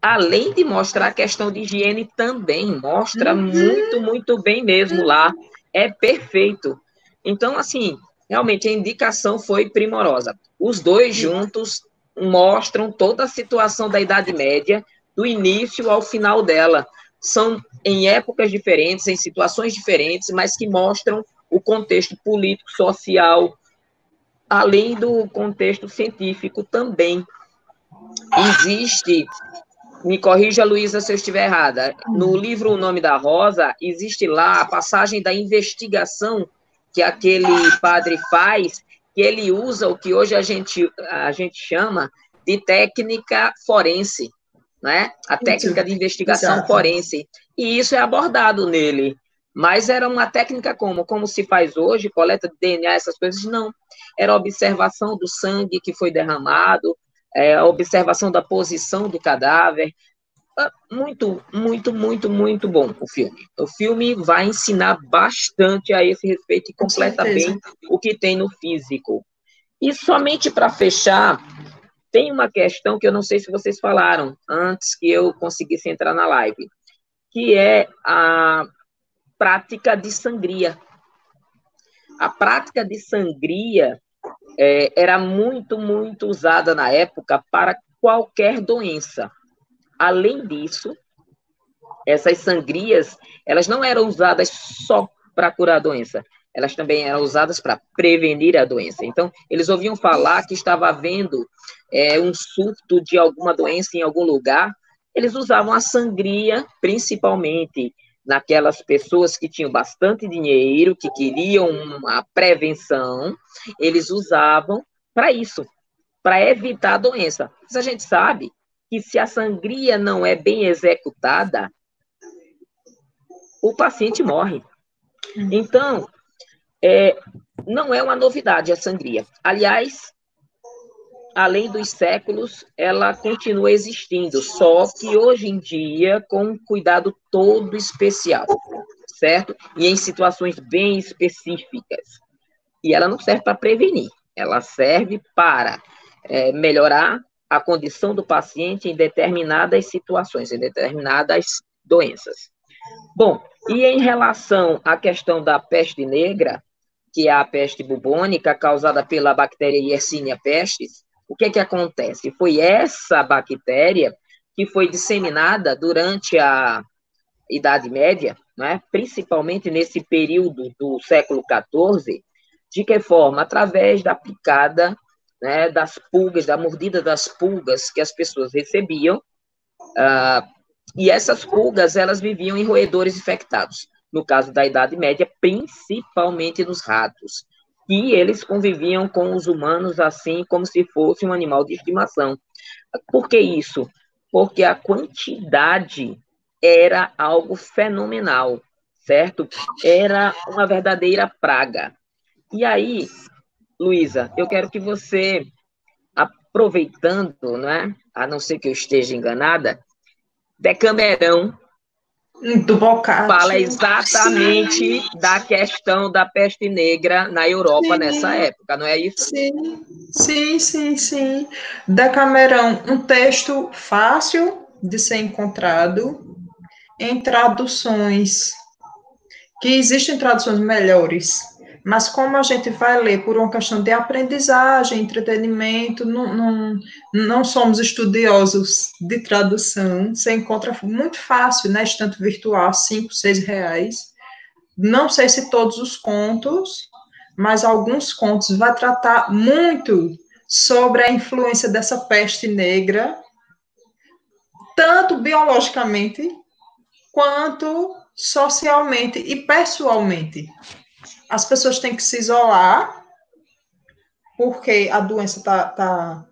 Além de mostrar a questão de higiene também, mostra muito, muito bem mesmo lá. É perfeito. Então, assim, realmente a indicação foi primorosa. Os dois juntos mostram toda a situação da Idade Média, do início ao final dela. São em épocas diferentes, em situações diferentes, mas que mostram o contexto político, social, além do contexto científico também. Existe, me corrija, Luísa, se eu estiver errada, no livro O Nome da Rosa, existe lá a passagem da investigação que aquele padre faz, que ele usa o que hoje a gente chama de técnica forense, né? A técnica de investigação forense. E isso é abordado nele. Mas era uma técnica como se faz hoje, coleta de DNA, essas coisas, não. Era a observação do sangue que foi derramado, a observação da posição do cadáver. Muito, muito, muito, muito bom o filme. O filme vai ensinar bastante a esse respeito e completa bem o que tem no físico. E somente para fechar, tem uma questão que eu não sei se vocês falaram antes que eu conseguisse entrar na live, que é a prática de sangria. A prática de sangria era muito, muito usada na época para qualquer doença. Além disso, essas sangrias, elas não eram usadas só para curar a doença, elas também eram usadas para prevenir a doença. Então, eles ouviam falar que estava havendo um surto de alguma doença em algum lugar, eles usavam a sangria, principalmente naquelas pessoas que tinham bastante dinheiro, que queriam uma prevenção, eles usavam para isso, para evitar a doença. Mas a gente sabe que se a sangria não é bem executada, o paciente morre. Então, não é uma novidade a sangria. Aliás, além dos séculos, ela continua existindo, só que hoje em dia com um cuidado todo especial, certo? E em situações bem específicas. E ela não serve para prevenir, ela serve para melhorar a condição do paciente em determinadas situações, em determinadas doenças. Bom, e em relação à questão da peste negra, que é a peste bubônica causada pela bactéria Yersinia pestis, o que acontece? Foi essa bactéria que foi disseminada durante a Idade Média, né, principalmente nesse período do século XIV, de que forma? Através da picada, né, das pulgas, da mordida das pulgas que as pessoas recebiam, e essas pulgas, elas viviam em roedores infectados. No caso da Idade Média, principalmente nos ratos. E eles conviviam com os humanos assim, como se fosse um animal de estimação. Por que isso? Porque a quantidade era algo fenomenal. certo? Era uma verdadeira praga. E aí, Luísa, eu quero que você, aproveitando, né, a não ser que eu esteja enganada, Decamerão Do Boccaccio. fala exatamente da questão da peste negra na Europa nessa época, não é isso? Sim. Decamerão, um texto fácil de ser encontrado em traduções, que existem traduções melhores, mas como a gente vai ler por uma questão de aprendizagem, entretenimento, não somos estudiosos de tradução, você encontra muito fácil, na estante virtual, 5, 6 reais. Não sei se todos os contos, mas alguns contos vai tratar muito sobre a influência dessa peste negra, tanto biologicamente, quanto socialmente e pessoalmente. As pessoas têm que se isolar, porque a doença está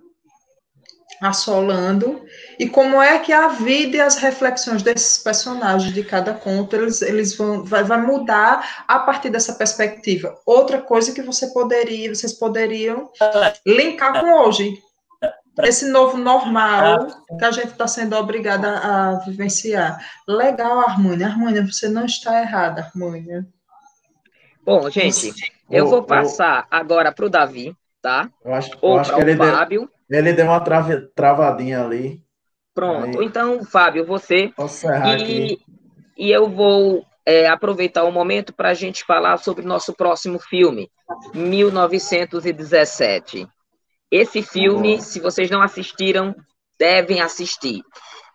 assolando, e como é que a vida e as reflexões desses personagens de cada conto, eles vai mudar a partir dessa perspectiva. Outra coisa que vocês poderiam linkar com hoje, esse novo normal que a gente está sendo obrigada a vivenciar. Legal, Harmônia. Harmônia, você não está errada, Harmônia. Bom, gente, eu vou passar agora para o Davi, tá? Eu acho Ou que para o Fábio. Ele deu uma travadinha ali. Pronto. Aí, Então, Fábio, você. posso encerrar aqui. E eu vou aproveitar o momento para a gente falar sobre o nosso próximo filme, 1917. Esse filme, se vocês não assistiram, devem assistir.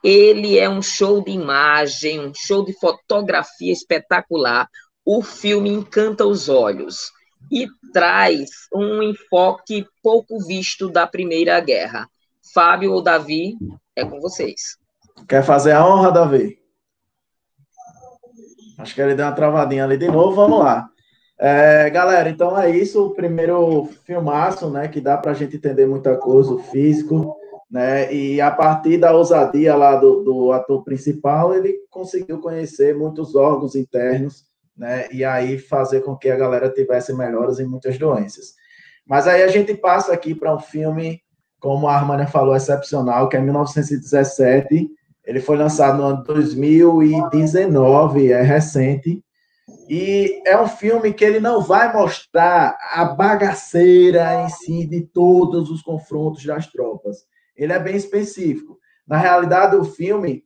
Ele é um show de imagem, um show de fotografia espetacular. O filme encanta os olhos e traz um enfoque pouco visto da Primeira Guerra. Fábio ou Davi, é com vocês. Quer fazer a honra, Davi? Acho que ele deu uma travadinha ali de novo, vamos lá. Galera, então é isso, o primeiro filmaço, né, que dá para a gente entender muita coisa, o físico, né, e a partir da ousadia lá do ator principal, ele conseguiu conhecer muitos órgãos internos, né, e aí fazer com que a galera tivesse melhoras em muitas doenças. Mas aí a gente passa aqui para um filme, como a Armânia falou, excepcional, que é 1917, ele foi lançado no ano 2019, é recente, e é um filme que ele não vai mostrar a bagaceira em si de todos os confrontos das tropas. Ele é bem específico. Na realidade, o filme,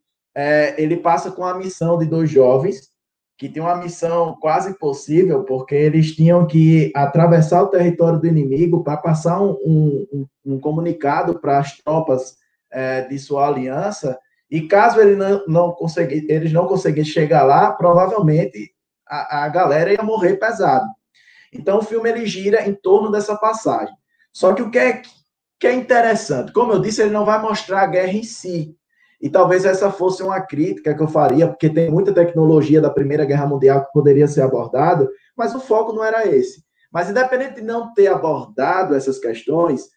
ele passa com a missão de dois jovens, que tem uma missão quase impossível, porque eles tinham que atravessar o território do inimigo para passar um comunicado para as tropas de sua aliança, e caso eles não conseguissem chegar lá, provavelmente a galera ia morrer pesado. Então, o filme ele gira em torno dessa passagem. Só que o que é interessante, como eu disse, ele não vai mostrar a guerra em si. E talvez essa fosse uma crítica que eu faria, porque tem muita tecnologia da Primeira Guerra Mundial que poderia ser abordada, mas o foco não era esse. Mas, independente de não ter abordado essas questões,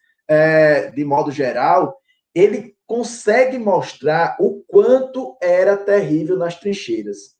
de modo geral, ele consegue mostrar o quanto era terrível nas trincheiras.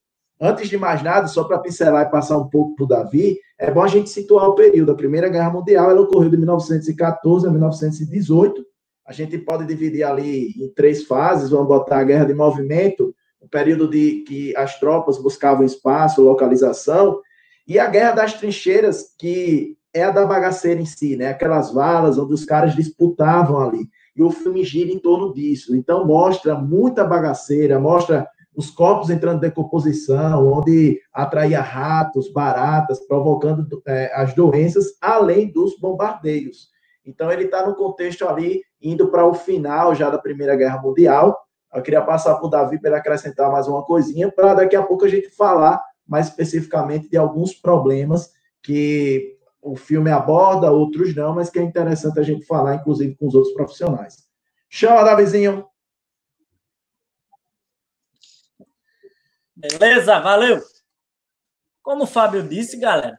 Antes de mais nada, só para pincelar e passar um pouco para o Davi, é bom a gente situar o período. A Primeira Guerra Mundial ela ocorreu de 1914 a 1918. A gente pode dividir ali em 3 fases. Vamos botar a Guerra de Movimento, o período de que as tropas buscavam espaço, localização, e a Guerra das Trincheiras, que é a da bagaceira em si, né? Aquelas valas onde os caras disputavam ali. E o filme gira em torno disso. Então, mostra muita bagaceira, mostra os corpos entrando em decomposição, onde atraía ratos, baratas, provocando as doenças, além dos bombardeios. Então, ele está no contexto ali, indo para o final já da Primeira Guerra Mundial. Eu queria passar para o Davi para ele acrescentar mais uma coisinha, para daqui a pouco a gente falar mais especificamente de alguns problemas que o filme aborda, outros não, mas que é interessante a gente falar, inclusive, com os outros profissionais. Chama, Davizinho! Beleza, valeu. Como o Fábio disse, galera,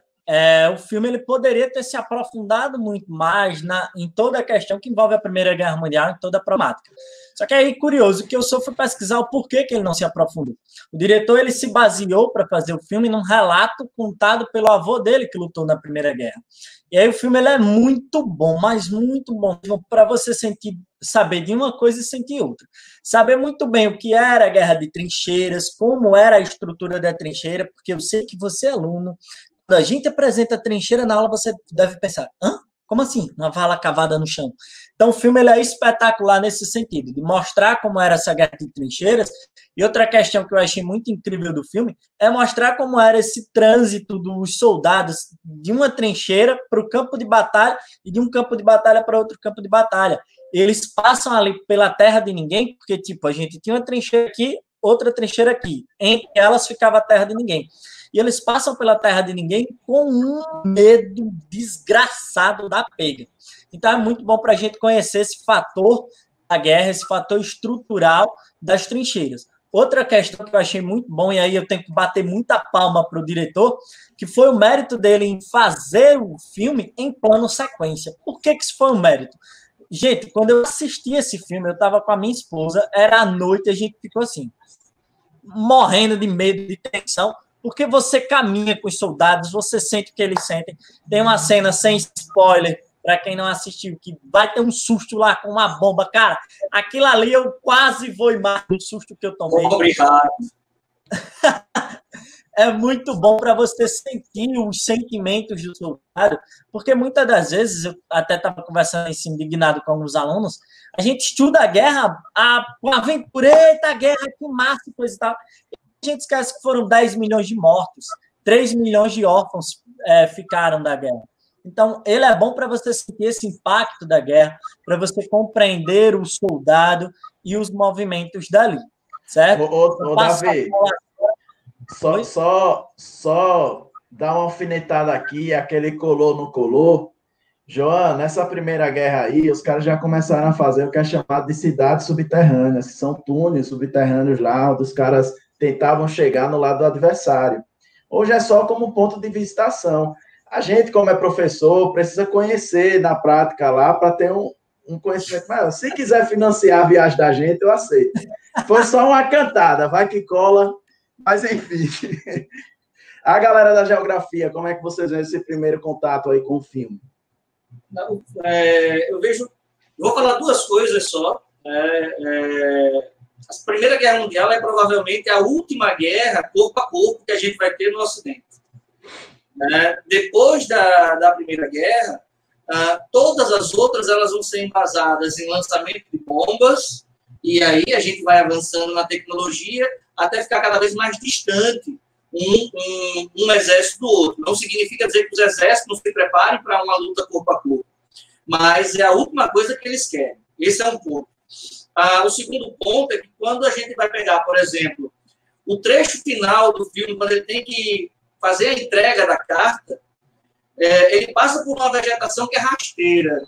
o filme ele poderia ter se aprofundado muito mais em toda a questão que envolve a Primeira Guerra Mundial, em toda a problemática. Só que aí, curioso, que eu só fui pesquisar o porquê que ele não se aprofundou. O diretor ele se baseou para fazer o filme num relato contado pelo avô dele que lutou na Primeira Guerra. E aí o filme ele é muito bom, mas muito bom, para você saber de uma coisa e sentir outra. Saber muito bem o que era a guerra de trincheiras, como era a estrutura da trincheira, porque eu sei que você é aluno. Quando a gente apresenta a trincheira na aula, você deve pensar, hã? Como assim? Uma vala cavada no chão. Então, o filme ele é espetacular nesse sentido, de mostrar como era essa guerra de trincheiras. E outra questão que eu achei muito incrível do filme é mostrar como era esse trânsito dos soldados de uma trincheira para o campo de batalha e de um campo de batalha para outro campo de batalha. Eles passam ali pela terra de ninguém, porque, tipo, a gente tinha uma trincheira aqui, outra trincheira aqui. Entre elas ficava a terra de ninguém. E eles passam pela terra de ninguém com um medo desgraçado da pega. Então é muito bom para a gente conhecer esse fator da guerra, esse fator estrutural das trincheiras. Outra questão que eu achei muito bom, e aí eu tenho que bater muita palma para o diretor, que foi o mérito dele em fazer o filme em plano sequência. Por que isso foi um mérito? Gente, quando eu assisti esse filme, eu estava com a minha esposa, era à noite, a gente ficou assim, morrendo de medo, de tensão, porque você caminha com os soldados, você sente o que eles sentem. Tem uma cena sem spoiler, para quem não assistiu, que vai ter um susto lá com uma bomba. Cara, aquilo ali eu quase vou mais do susto que eu tomei. Obrigado. É muito bom para você sentir os sentimentos do soldado, porque muitas das vezes, eu até estava conversando isso indignado com alguns alunos, a gente estuda a guerra, a aventura, eita, a guerra, que massa, coisa e tal. A gente esquece que foram 10 milhões de mortos, 3 milhões de órfãos ficaram da guerra. Então, ele é bom para você sentir esse impacto da guerra, para você compreender o soldado e os movimentos dali, certo? Ô Davi, só dar uma alfinetada aqui, aquele colou, não colou. João, nessa Primeira Guerra aí, os caras já começaram a fazer o que é chamado de cidades subterrâneas, que são túneis subterrâneos lá, onde os caras tentavam chegar no lado do adversário. Hoje é só como ponto de visitação. A gente, como é professor, precisa conhecer na prática lá para ter um conhecimento maior. Se quiser financiar a viagem da gente, eu aceito. Foi só uma cantada, vai que cola, mas enfim. A galera da geografia, como é que vocês veem esse primeiro contato aí com o filme? Eu vou falar duas coisas só. A Primeira Guerra Mundial é provavelmente a última guerra, corpo a corpo, que a gente vai ter no Ocidente. Depois da Primeira Guerra, todas as outras elas vão ser embasadas em lançamento de bombas, e aí a gente vai avançando na tecnologia até ficar cada vez mais distante um exército do outro. Não significa dizer que os exércitos não se preparem para uma luta corpo a corpo, mas é a última coisa que eles querem. Esse é um ponto. O segundo ponto é que quando a gente vai pegar, por exemplo, o trecho final do filme, quando ele tem que fazer a entrega da carta, ele passa por uma vegetação que é rasteira,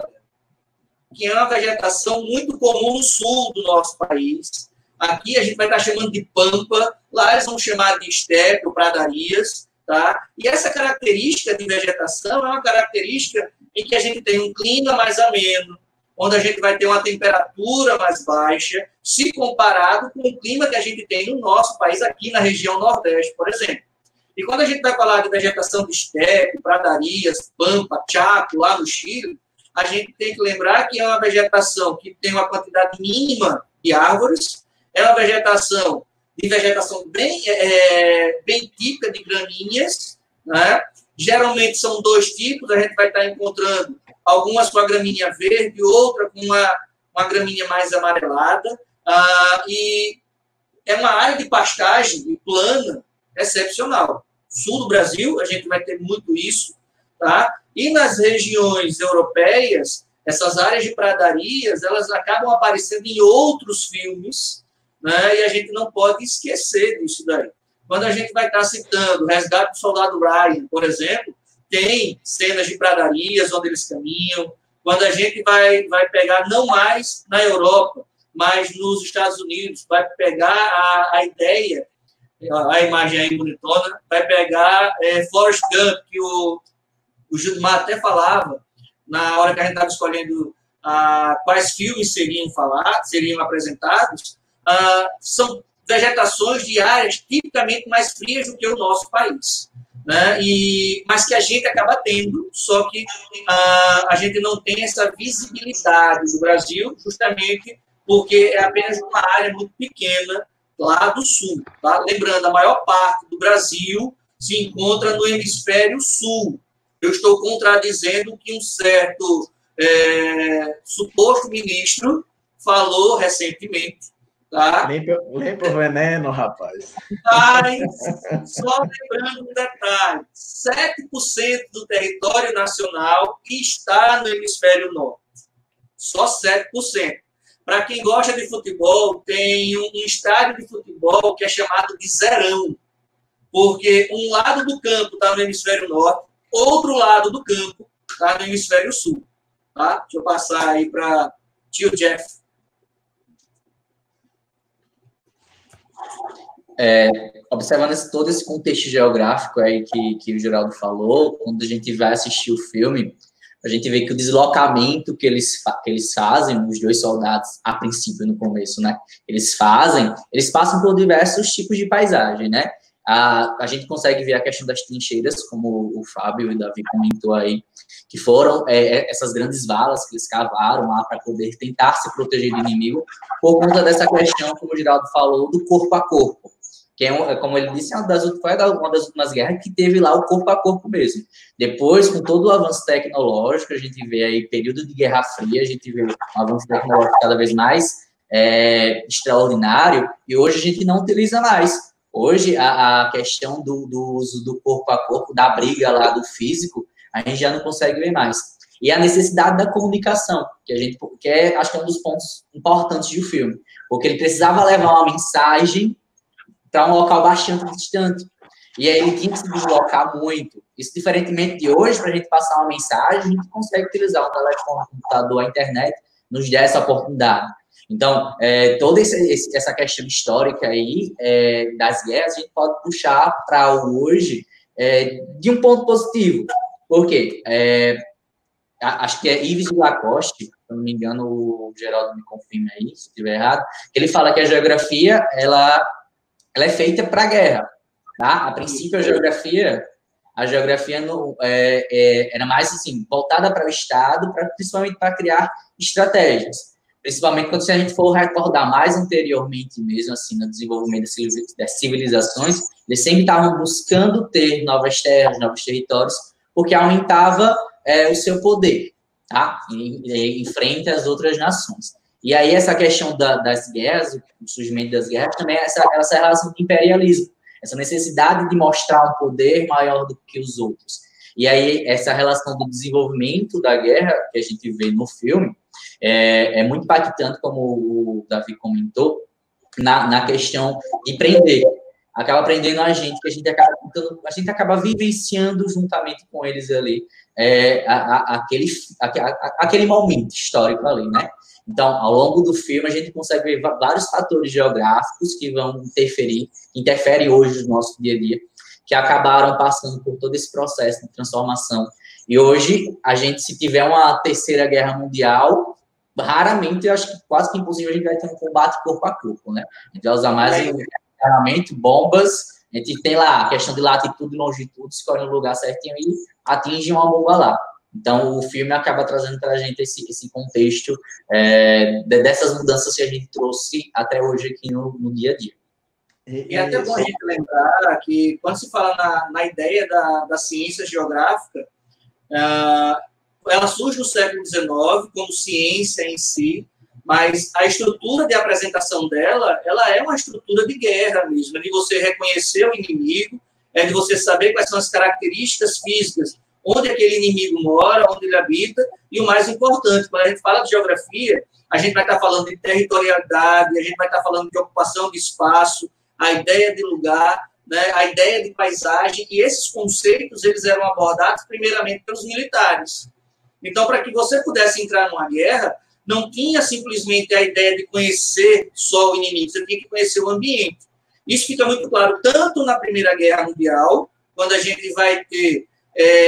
que é uma vegetação muito comum no sul do nosso país. Aqui a gente vai estar chamando de pampa, lá eles vão chamar de estepe ou pradarias, tá? E essa característica de vegetação é uma característica em que a gente tem um clima mais ameno, onde a gente vai ter uma temperatura mais baixa, se comparado com o clima que a gente tem no nosso país, aqui na região Nordeste, por exemplo. E quando a gente vai falar de vegetação de estepe, pradarias, pampa, chaco, lá no Chile, a gente tem que lembrar que é uma vegetação que tem uma quantidade mínima de árvores, é uma vegetação bem típica de gramíneas, né? Geralmente são dois tipos, a gente vai estar encontrando algumas com a gramínea verde, outra com uma gramínea mais amarelada, e é uma área de pastagem plana excepcional. Sul do Brasil, a gente vai ter muito isso, tá? E nas regiões europeias, essas áreas de pradarias, elas acabam aparecendo em outros filmes, né? E a gente não pode esquecer disso daí. Quando a gente vai estar citando o Resgate do Soldado Ryan, por exemplo, tem cenas de pradarias onde eles caminham. Quando a gente vai pegar, não mais na Europa, mas nos Estados Unidos, vai pegar a ideia a imagem aí bonitona, vai pegar Forrest Gump, que o Gilmar até falava, na hora que a gente estava escolhendo quais filmes seriam apresentados, são vegetações de áreas tipicamente mais frias do que o nosso país, né? Mas que a gente acaba tendo, só que a gente não tem essa visibilidade do Brasil, justamente porque é apenas uma área muito pequena lá do sul. Tá? Lembrando, a maior parte do Brasil se encontra no hemisfério sul. Eu estou contradizendo o que um certo suposto ministro falou recentemente. Tá? Limpa o veneno, rapaz. Mas, só lembrando um detalhe, 7% do território nacional está no hemisfério norte. Só 7%. Para quem gosta de futebol, tem um estádio de futebol que é chamado de Zerão, porque um lado do campo está no hemisfério norte, outro lado do campo está no hemisfério sul. Tá? Deixa eu passar aí para tio Jeff. Observando todo esse contexto geográfico aí que o Geraldo falou, quando a gente vai assistir o filme, a gente vê que o deslocamento que eles fazem, os dois soldados, a princípio, no começo, né? Eles passam por diversos tipos de paisagem, né? A gente consegue ver a questão das trincheiras, como o Fábio e o Davi comentou aí, que foram essas grandes valas que eles cavaram lá para poder tentar se proteger do inimigo, por conta dessa questão, como o Geraldo falou, do corpo a corpo, que como ele disse, foi uma das últimas guerras que teve lá o corpo a corpo mesmo. Depois, com todo o avanço tecnológico, a gente vê aí período de Guerra Fria, a gente vê um avanço tecnológico cada vez mais extraordinário, e hoje a gente não utiliza mais. Hoje, a questão do uso do corpo a corpo, da briga lá do físico, a gente já não consegue ver mais. E a necessidade da comunicação, acho que é um dos pontos importantes do filme, porque ele precisava levar uma mensagem para um local bastante distante. E aí ele tinha que se deslocar muito. Isso, diferentemente de hoje, para a gente passar uma mensagem, a gente consegue utilizar o telefone, o computador, a internet, nos dá essa oportunidade. Então, toda essa questão histórica aí das guerras, a gente pode puxar para hoje de um ponto positivo. Por quê? Acho que é Yves Lacoste, se não me engano, o Geraldo me confirma aí, se estiver errado, que ele fala que a geografia, ela é feita para a guerra. Tá? A princípio, a geografia era mais assim, voltada para o Estado, principalmente para criar estratégias. Principalmente quando a gente for recordar mais anteriormente mesmo, assim, no desenvolvimento das civilizações, eles sempre estavam buscando ter novas terras, novos territórios, porque aumentava o seu poder, tá? Em frente às outras nações. E aí essa questão das guerras, o surgimento das guerras, também é essa relação de imperialismo, essa necessidade de mostrar um poder maior do que os outros. E aí essa relação do desenvolvimento da guerra, que a gente vê no filme, é muito impactante, como o Davi comentou, na questão de prender. Acaba prendendo a gente, que a gente acaba vivenciando juntamente com eles ali aquele momento histórico ali, né? Então, ao longo do filme, a gente consegue ver vários fatores geográficos que vão interferem hoje no nosso dia a dia, que acabaram passando por todo esse processo de transformação. E hoje, a gente, se tiver uma terceira guerra mundial, raramente, eu acho que quase que impossível, a gente vai ter um combate corpo a corpo, né? A gente vai usar mais raramente bombas, a gente tem lá a questão de latitude e longitude, escolhe um lugar certinho e atinge uma bomba lá. Então, o filme acaba trazendo para a gente esse contexto dessas mudanças que a gente trouxe até hoje aqui no dia a dia. E é até bom a gente lembrar que, quando se fala na ideia da ciência geográfica, ela surge no século XIX como ciência em si, mas a estrutura de apresentação dela, ela é uma estrutura de guerra mesmo, é de você reconhecer o inimigo, é de você saber quais são as características físicas, onde aquele inimigo mora, onde ele habita, e o mais importante, quando a gente fala de geografia, a gente vai estar falando de territorialidade, a gente vai estar falando de ocupação de espaço, a ideia de lugar, né, a ideia de paisagem, e esses conceitos, eles eram abordados primeiramente pelos militares. Então, para que você pudesse entrar numa guerra, não tinha simplesmente a ideia de conhecer só o inimigo, você tinha que conhecer o ambiente. Isso fica muito claro tanto na Primeira Guerra Mundial, quando a gente vai ter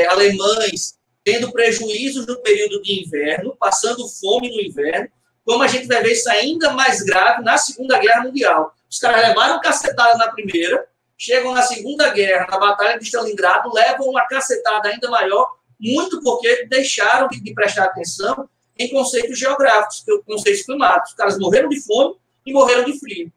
alemães tendo prejuízos no período de inverno, passando fome no inverno, como a gente vai ver isso ainda mais grave na Segunda Guerra Mundial. Os caras levaram cacetada na primeira, chegam na Segunda Guerra, na Batalha de Stalingrado, levam uma cacetada ainda maior, muito porque deixaram de prestar atenção em conceitos geográficos, conceitos climáticos. Os caras morreram de fome e morreram de frio.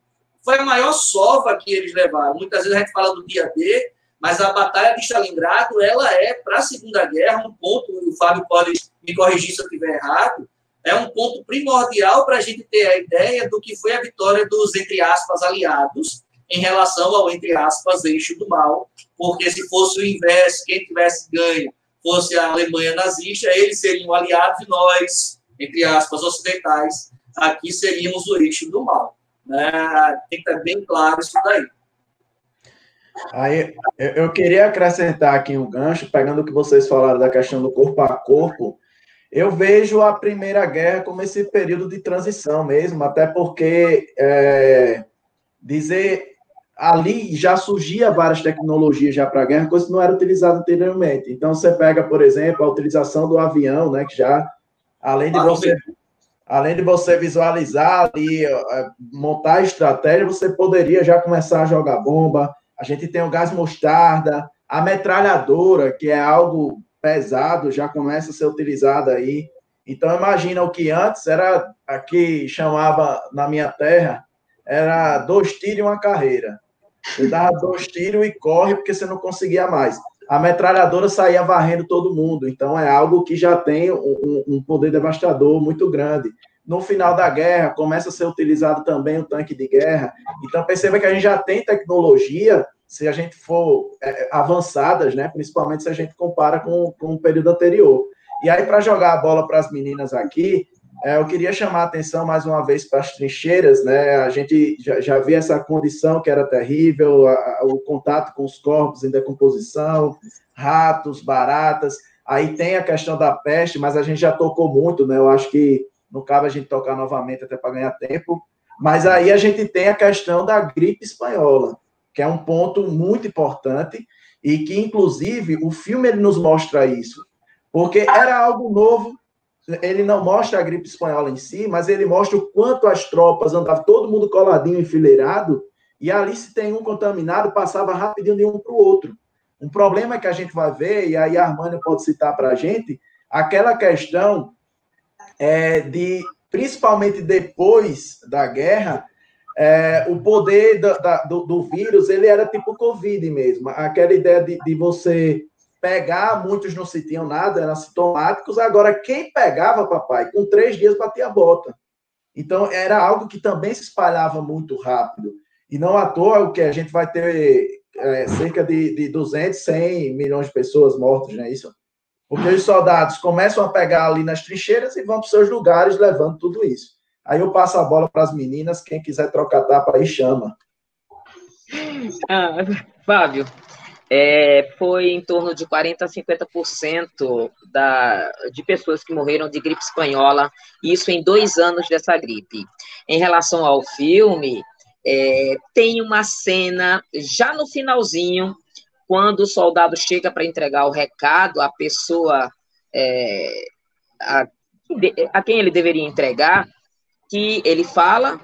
Foi a maior sova que eles levaram. Muitas vezes a gente fala do dia D, mas a Batalha de Stalingrado, ela é, para a Segunda Guerra, um ponto, o Fábio pode me corrigir se eu estiver errado, é um ponto primordial para a gente ter a ideia do que foi a vitória dos, entre aspas, aliados, em relação ao, entre aspas, eixo do mal, porque se fosse o inverso, quem tivesse ganho fosse a Alemanha nazista, eles seriam aliados e nós, entre aspas, ocidentais, aqui seríamos o eixo do mal. Tem que estar bem claro isso daí. Aí, eu queria acrescentar aqui um gancho, pegando o que vocês falaram da questão do corpo a corpo. Eu vejo a Primeira Guerra como esse período de transição mesmo, até porque ali já surgia várias tecnologias já para a guerra, coisa que não era utilizada anteriormente. Então, você pega, por exemplo, a utilização do avião, né, que já, além de você visualizar ali, montar a estratégia, você poderia já começar a jogar bomba. A gente tem o gás mostarda, a metralhadora, que é algo pesado, já começa a ser utilizada aí. Então, imagina o que antes era, aqui chamava, na minha terra, era 2 tiros e uma carreira. Você dava 2 tiros e corre, porque você não conseguia mais. A metralhadora saía varrendo todo mundo. Então, é algo que já tem um poder devastador muito grande. No final da guerra, começa a ser utilizado também o tanque de guerra. Então, perceba que a gente já tem tecnologia, se a gente for avançadas, né? Principalmente se a gente compara com o período anterior. E aí, para jogar a bola para as meninas aqui, eu queria chamar a atenção mais uma vez para as trincheiras, né? A gente já vê essa condição que era terrível, o contato com os corpos em decomposição, ratos, baratas. Aí tem a questão da peste, mas a gente já tocou muito, né? Eu acho que não cabe a gente tocar novamente até para ganhar tempo. Mas aí a gente tem a questão da gripe espanhola, que é um ponto muito importante e que, inclusive, o filme ele nos mostra isso, porque era algo novo. Ele não mostra a gripe espanhola em si, mas ele mostra o quanto as tropas andavam todo mundo coladinho, enfileirado, e ali se tem um contaminado, passava rapidinho de um para o outro. Um problema que a gente vai ver, e aí a Armânia pode citar para a gente, aquela questão principalmente depois da guerra, o poder do vírus, ele era tipo Covid mesmo, aquela ideia de você pegar, muitos não sentiam nada, eram assintomáticos, agora quem pegava, papai, com 3 dias batia a bota. Então, era algo que também se espalhava muito rápido. E não à toa o que a gente vai ter cerca de 200, 100 milhões de pessoas mortas, não é isso? Porque os soldados começam a pegar ali nas trincheiras e vão para os seus lugares levando tudo isso. Aí eu passo a bola para as meninas, quem quiser trocar tapa aí, chama. Fábio, foi em torno de 40% a 50% de pessoas que morreram de gripe espanhola, isso em 2 anos dessa gripe. Em relação ao filme, tem uma cena, já no finalzinho, quando o soldado chega para entregar o recado, a pessoa a quem ele deveria entregar, que ele fala,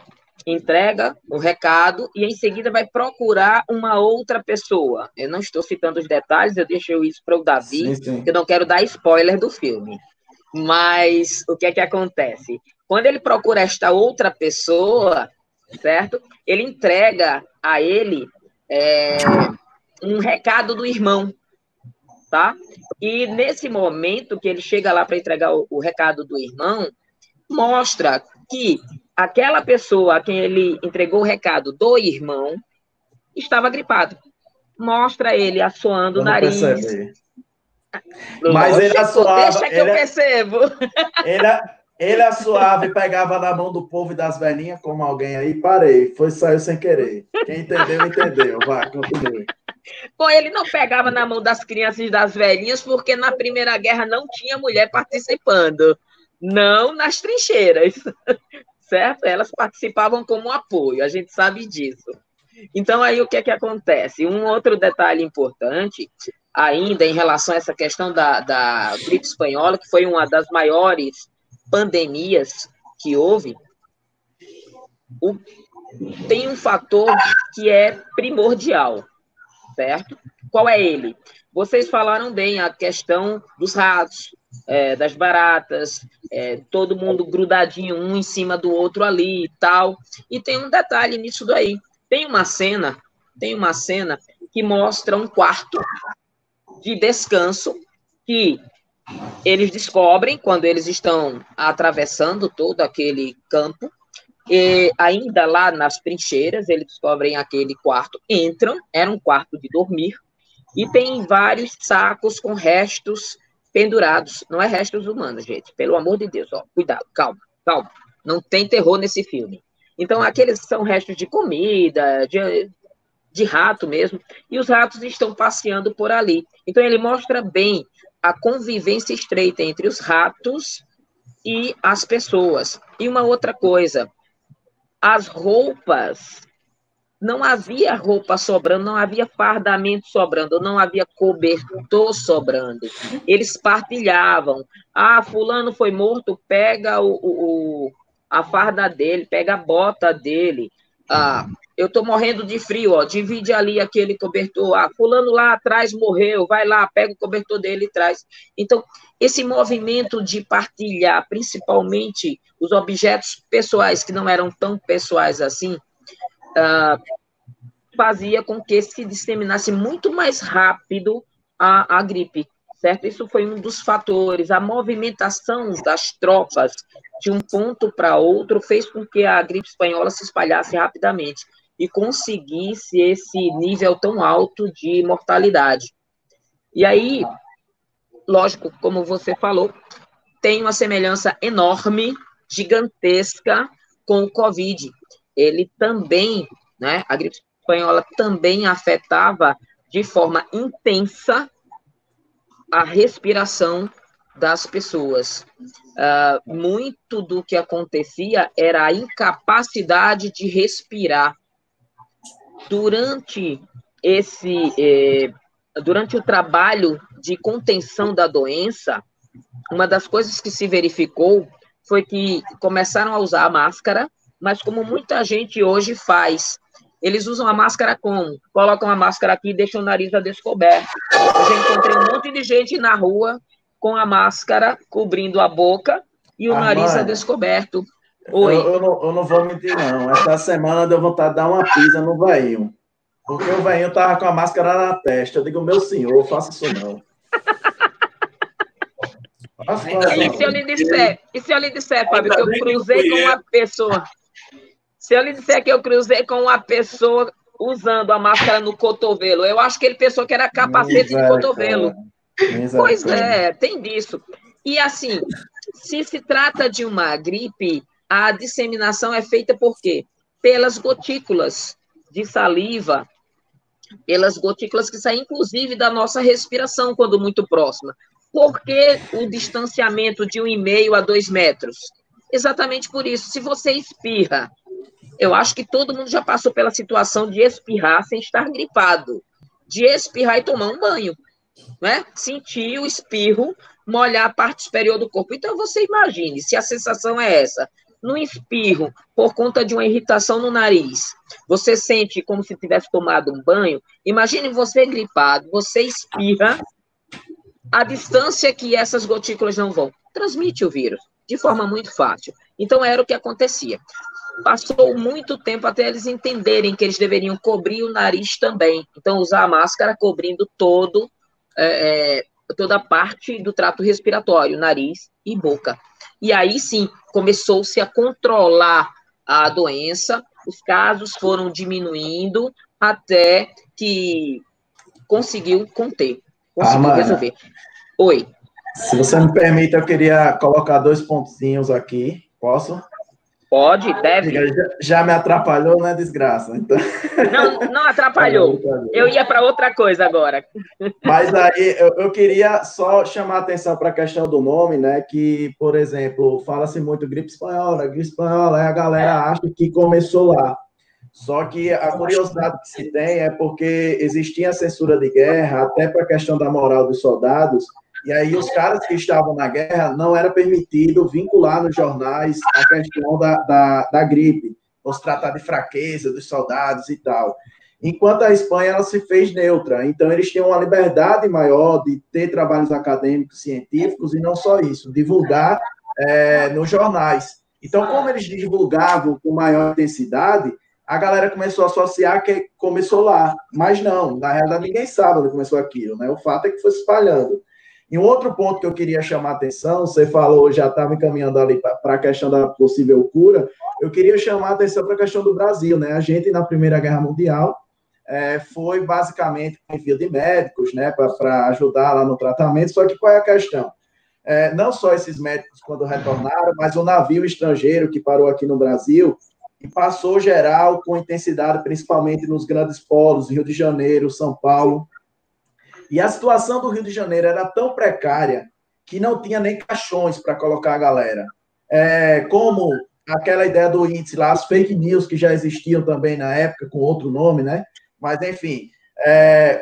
entrega o recado e em seguida vai procurar uma outra pessoa. Eu não estou citando os detalhes, eu deixo isso para o Davi, sim. que eu não quero dar spoiler do filme. Mas o que é que acontece? Quando ele procura esta outra pessoa, certo? Ele entrega a ele um recado do irmão, tá? E nesse momento que ele chega lá para entregar o recado do irmão, mostra que aquela pessoa a quem ele entregou o recado do irmão estava gripado. Mostra ele assoando o nariz. Perceber. Mas lógico, ele assoava. Deixa que eu percebo. Ele assoava e pegava na mão do povo e das velhinhas, como alguém aí, parei. Saiu sem querer. Quem entendeu, entendeu. Vai, continue. Pô, ele não pegava na mão das crianças e das velhinhas, porque na Primeira Guerra não tinha mulher participando. Não nas trincheiras. Certo? Elas participavam como apoio, a gente sabe disso. Então, aí, o que é que acontece? Um outro detalhe importante, ainda em relação a essa questão da gripe espanhola, que foi uma das maiores pandemias que houve, tem um fator que é primordial, certo? Qual é ele? Vocês falaram bem a questão dos ratos, das baratas, todo mundo grudadinho um em cima do outro ali e tal. E tem um detalhe nisso daí. Tem uma cena que mostra um quarto de descanso que eles descobrem quando eles estão atravessando todo aquele campo. E ainda lá nas trincheiras, eles descobrem aquele quarto, entram, era um quarto de dormir, e tem vários sacos com restos pendurados. Não é restos humanos, gente, pelo amor de Deus, ó, cuidado, calma, não tem terror nesse filme. Então, aqueles são restos de comida, de rato mesmo, e os ratos estão passeando por ali. Então, ele mostra bem a convivência estreita entre os ratos e as pessoas. E uma outra coisa, as roupas, não havia roupa sobrando, não havia fardamento sobrando, não havia cobertor sobrando. Eles partilhavam. Ah, fulano foi morto, pega a farda dele, pega a bota dele. Ah, eu estou morrendo de frio, ó, divide ali aquele cobertor. Ah, fulano lá atrás morreu, vai lá, pega o cobertor dele e traz. Então, esse movimento de partilhar, principalmente os objetos pessoais, que não eram tão pessoais assim, fazia com que se disseminasse muito mais rápido a gripe, certo? Isso foi um dos fatores. A movimentação das tropas de um ponto para outro fez com que a gripe espanhola se espalhasse rapidamente e conseguisse esse nível tão alto de mortalidade. E aí, lógico, como você falou, tem uma semelhança enorme, gigantesca com o Covid. Ele também, né, a gripe espanhola também afetava de forma intensa a respiração das pessoas. Muito do que acontecia era a incapacidade de respirar. Durante o trabalho de contenção da doença, uma das coisas que se verificou foi que começaram a usar a máscara, mas como muita gente hoje faz, eles usam a máscara como? Colocam a máscara aqui e deixam o nariz a descoberto. Eu já encontrei um monte de gente na rua com a máscara cobrindo a boca e o nariz a descoberto. Oi. Eu não vou mentir, não. Essa semana deu vontade de dar uma pisa no veinho. Porque o veinho tava com a máscara na testa. Eu digo, meu senhor, faça isso não. E se eu lhe disser, Fábio, que eu cruzei com uma pessoa... Se eu lhe disser que eu cruzei com uma pessoa usando a máscara no cotovelo, eu acho que ele pensou que era capacete de cotovelo. Pois é, tem disso. E assim, se trata de uma gripe, a disseminação é feita por quê? Pelas gotículas de saliva, pelas gotículas que saem, inclusive, da nossa respiração, quando muito próxima. Por que o distanciamento de 1,5 a 2 metros? Exatamente por isso. Se você espirra, eu acho que todo mundo já passou pela situação de espirrar sem estar gripado, de espirrar e tomar um banho, né? Sentir o espirro molhar a parte superior do corpo. Então, você imagine, se a sensação é essa, no espirro, por conta de uma irritação no nariz, você sente como se tivesse tomado um banho, imagine você gripado, você espirra, a distância que essas gotículas não vão, transmite o vírus, de forma muito fácil. Então, era o que acontecia. Passou muito tempo até eles entenderem que eles deveriam cobrir o nariz também. Então, usar a máscara cobrindo toda a parte do trato respiratório, nariz e boca. E aí, sim, começou-se a controlar a doença, os casos foram diminuindo até que conseguiu conter, conseguiu resolver. Oi. Se você me permite, eu queria colocar 2 pontinhos aqui. Posso? Pode, deve. Já me atrapalhou, né, desgraça? Então... Não atrapalhou. Eu ia para outra coisa agora. Mas aí eu queria só chamar a atenção para a questão do nome, né? Que, por exemplo, fala-se muito gripe espanhola, aí a galera acha que começou lá. Só que a curiosidade que se tem é porque existia a censura de guerra, até para a questão da moral dos soldados, e aí os caras que estavam na guerra não era permitido vincular nos jornais a questão da gripe, ou se tratar de fraqueza dos soldados e tal. Enquanto a Espanha ela se fez neutra, então eles tinham uma liberdade maior de ter trabalhos acadêmicos, científicos, e não só isso, divulgar nos jornais. Então, como eles divulgavam com maior intensidade, a galera começou a associar que começou lá. Mas não, na realidade ninguém sabe onde começou aquilo, né? O fato é que foi se espalhando. E um outro ponto que eu queria chamar a atenção, você falou, já estava encaminhando ali para a questão da possível cura, eu queria chamar a atenção para a questão do Brasil, né? A gente, na Primeira Guerra Mundial, foi basicamente com envio de médicos, né, para ajudar lá no tratamento, só que qual é a questão? Não só esses médicos quando retornaram, mas o navio estrangeiro que parou aqui no Brasil, e passou geral com intensidade, principalmente nos grandes polos, Rio de Janeiro, São Paulo. E a situação do Rio de Janeiro era tão precária que não tinha nem caixões para colocar a galera. Como aquela ideia do índice lá, as fake news que já existiam também na época, com outro nome, né? Mas, enfim,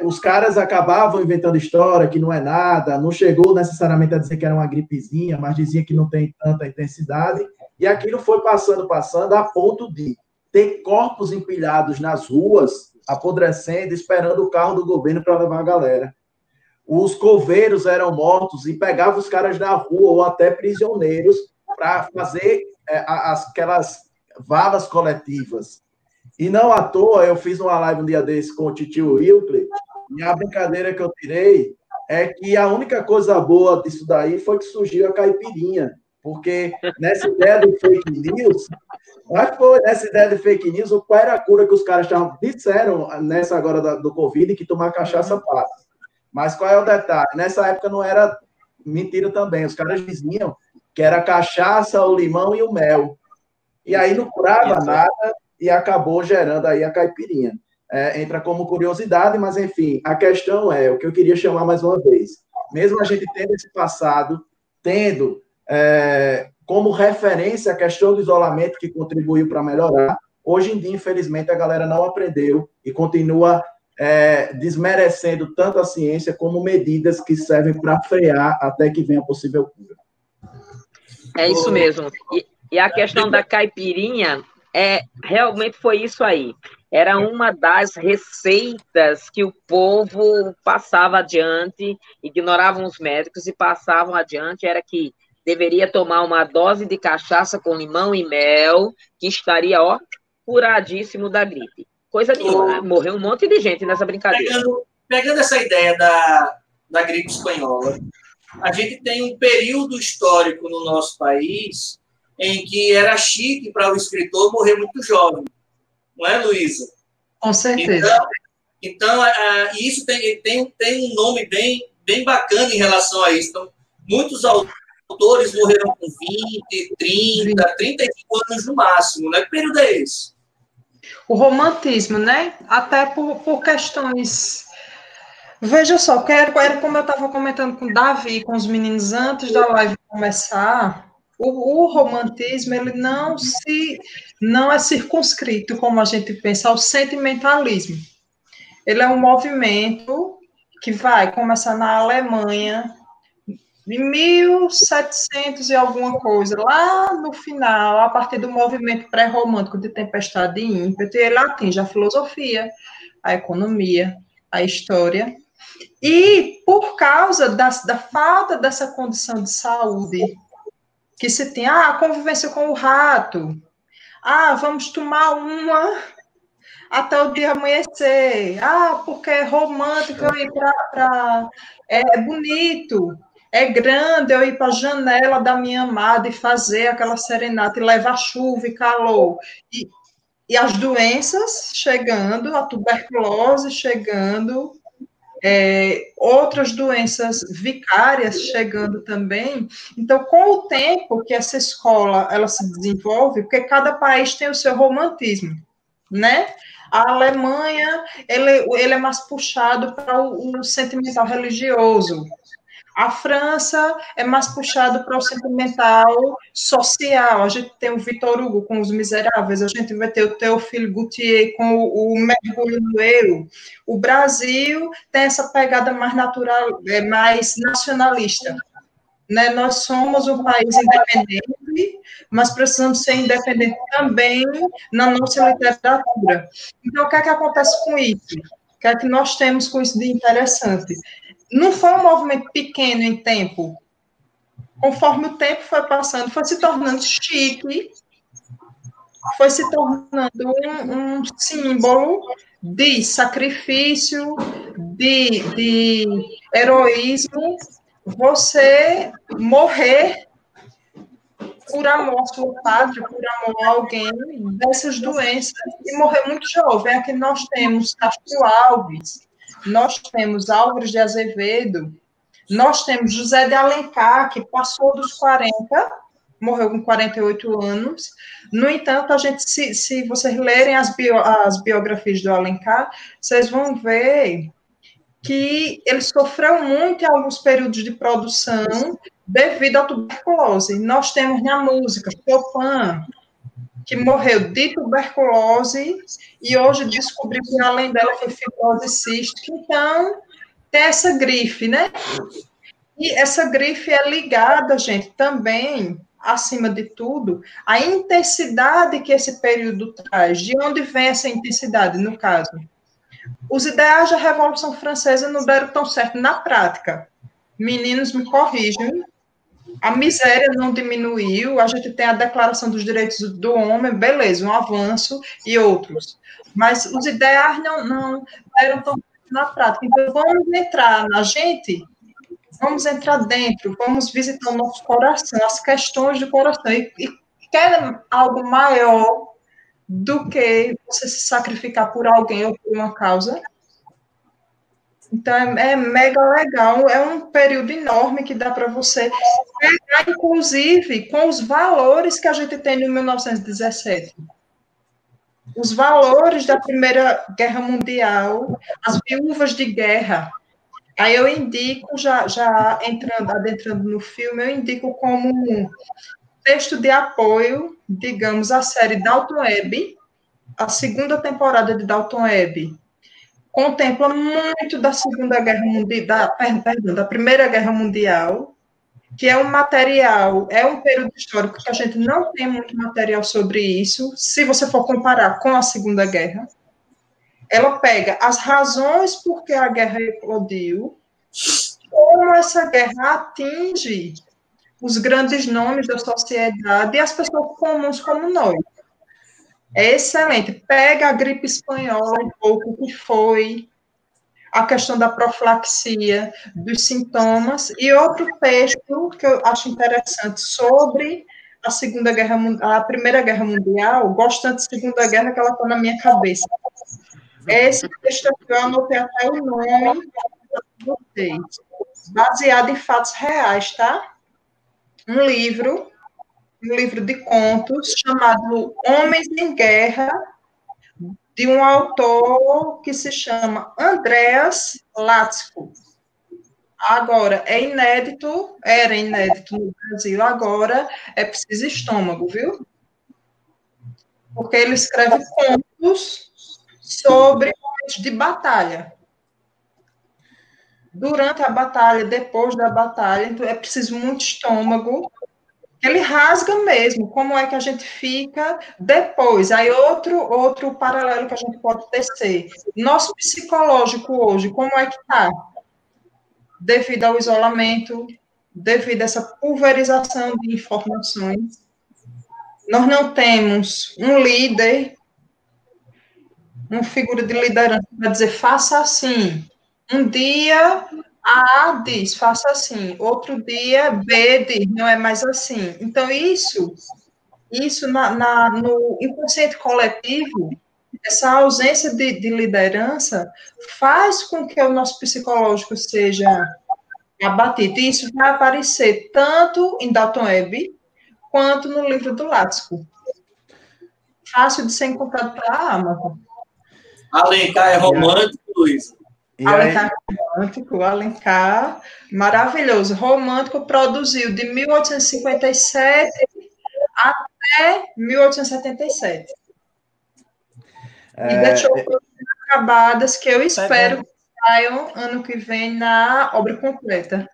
os caras acabavam inventando história que não é nada, não chegou necessariamente a dizer que era uma gripezinha, mas dizia que não tem tanta intensidade. E aquilo foi passando, a ponto de ter corpos empilhados nas ruas, apodrecendo, esperando o carro do governo para levar a galera. Os coveiros eram mortos e pegavam os caras na rua ou até prisioneiros para fazer aquelas valas coletivas. E não à toa, eu fiz uma live um dia desse com o Titio Wilkley, e a brincadeira que eu tirei é que a única coisa boa disso daí foi que surgiu a caipirinha. Porque nessa ideia de fake news, qual era a cura que os caras disseram nessa agora do Covid, que tomar cachaça passa. Mas qual é o detalhe? Nessa época não era mentira também. Os caras diziam que era cachaça, o limão e o mel. E aí não curava nada e acabou gerando aí a caipirinha. Entra como curiosidade, mas enfim, a questão é, o que eu queria chamar mais uma vez, mesmo a gente tendo esse passado, tendo como referência a questão do isolamento que contribuiu para melhorar, hoje em dia, infelizmente, a galera não aprendeu e continua desmerecendo tanto a ciência como medidas que servem para frear até que venha a possível cura. É isso mesmo. E a questão da caipirinha, realmente foi isso aí. Era uma das receitas que o povo passava adiante, ignoravam os médicos e passavam adiante, era que deveria tomar uma dose de cachaça com limão e mel, que estaria, curadíssimo da gripe. Coisa nenhuma, né? Morreu um monte de gente nessa brincadeira. Pegando essa ideia da gripe espanhola, a gente tem um período histórico no nosso país em que era chique para o escritor morrer muito jovem. Não é, Luísa? Com certeza. Então isso tem um nome bem bacana em relação a isso. Então, muitos autores morreram com 20, 30, 35 anos no máximo, né? Que período é esse? O romantismo, né? Até por questões... Veja só, era como eu estava comentando com o Davi, com os meninos antes da live começar, o romantismo, ele não é circunscrito, como a gente pensa, ao sentimentalismo. Ele é um movimento que vai começar na Alemanha, em 1700 e alguma coisa, lá no final, a partir do movimento pré-romântico de Tempestade e Ímpeto, ele atinge a filosofia, a economia, a história, e por causa da falta dessa condição de saúde, que se tem, a convivência com o rato, vamos tomar uma até o dia amanhecer, porque é romântico eu ir é bonito, é grande eu ir para a janela da minha amada e fazer aquela serenata e levar chuva e calor. E as doenças chegando, a tuberculose chegando, outras doenças vicárias chegando também. Então, com o tempo que essa escola ela se desenvolve, porque cada país tem o seu romantismo, né? A Alemanha, ele é mais puxado para o sentimental religioso. A França é mais puxado para o sentimental social. A gente tem o Victor Hugo com Os Miseráveis, a gente vai ter o Théophile Gautier com o Mergulho no Eu. O Brasil tem essa pegada mais natural, mais nacionalista. Né? Nós somos um país independente, mas precisamos ser independentes também na nossa literatura. Então, o que é que acontece com isso? O que é que nós temos com isso de interessante? Não foi um movimento pequeno em tempo. Conforme o tempo foi passando, foi se tornando chique, foi se tornando um símbolo de sacrifício, de heroísmo, você morrer por amor à sua pátria, por amor a alguém dessas doenças, e morrer muito jovem. Aqui nós temos Castro Alves, nós temos Álvares de Azevedo, nós temos José de Alencar, que passou dos 40, morreu com 48 anos. No entanto, a gente, se vocês lerem as biografias do Alencar, vocês vão ver que ele sofreu muito em alguns períodos de produção devido à tuberculose. Nós temos na música Chopin, que morreu de tuberculose e hoje descobriu que além dela foi fibrose cística. Então, tem essa grife, né? E essa grife é ligada, gente, também, acima de tudo, à intensidade que esse período traz. De onde vem essa intensidade, no caso? Os ideais da Revolução Francesa não deram tão certo na prática. Meninos, me corrijam. A miséria não diminuiu, a gente tem a Declaração dos Direitos do Homem, beleza, um avanço, e outros. Mas os ideais não deram tão certo na prática. Então, vamos entrar na gente, vamos entrar dentro, vamos visitar o nosso coração, as questões do coração. E quer algo maior do que você se sacrificar por alguém ou por uma causa? Então, é mega legal, é um período enorme que dá para você pegar, inclusive, com os valores que a gente tem no 1917. Os valores da Primeira Guerra Mundial, as viúvas de guerra. Aí eu indico, já adentrando no filme, eu indico como um texto de apoio, digamos, a série Dalton Webb, a segunda temporada de Dalton Webb, contempla muito da Segunda Guerra Mundial, da Primeira Guerra Mundial, que é um material, é um período histórico que a gente não tem muito material sobre isso, se você for comparar com a Segunda Guerra. Ela pega as razões por que a guerra eclodiu, como essa guerra atinge os grandes nomes da sociedade e as pessoas comuns como nós. É excelente. Pega a gripe espanhola um pouco, que foi a questão da profilaxia, dos sintomas, e outro texto que eu acho interessante sobre a Primeira Guerra Mundial, gosto tanto de Segunda Guerra que ela está na minha cabeça. Esse texto aqui eu anotei até o nome de vocês, baseado em fatos reais, tá? Um livro de contos chamado Homens em Guerra, de um autor que se chama Andreas Latzko. Agora, era inédito no Brasil, agora é preciso estômago, viu? Porque ele escreve contos sobre momentos de batalha. Durante a batalha, depois da batalha, então é preciso muito estômago. Ele rasga mesmo, como é que a gente fica depois. Aí outro paralelo que a gente pode tecer. Nosso psicológico hoje, como é que está? Devido ao isolamento, devido a essa pulverização de informações. Nós não temos um líder, uma figura de liderança para dizer, faça assim. Um dia A diz, faça assim. Outro dia, B diz, não é mais assim. Então, isso no inconsciente coletivo, essa ausência de liderança faz com que o nosso psicológico seja abatido. E isso vai aparecer tanto em Dalton Webb quanto no livro do Latzko. Fácil de ser encontrado pela Amazon. Alencar é romântico, Luiz? Alencar romântico, Alencar maravilhoso. Romântico produziu de 1857 até 1877. E deixou coisas acabadas que eu espero que saiam ano que vem na obra completa.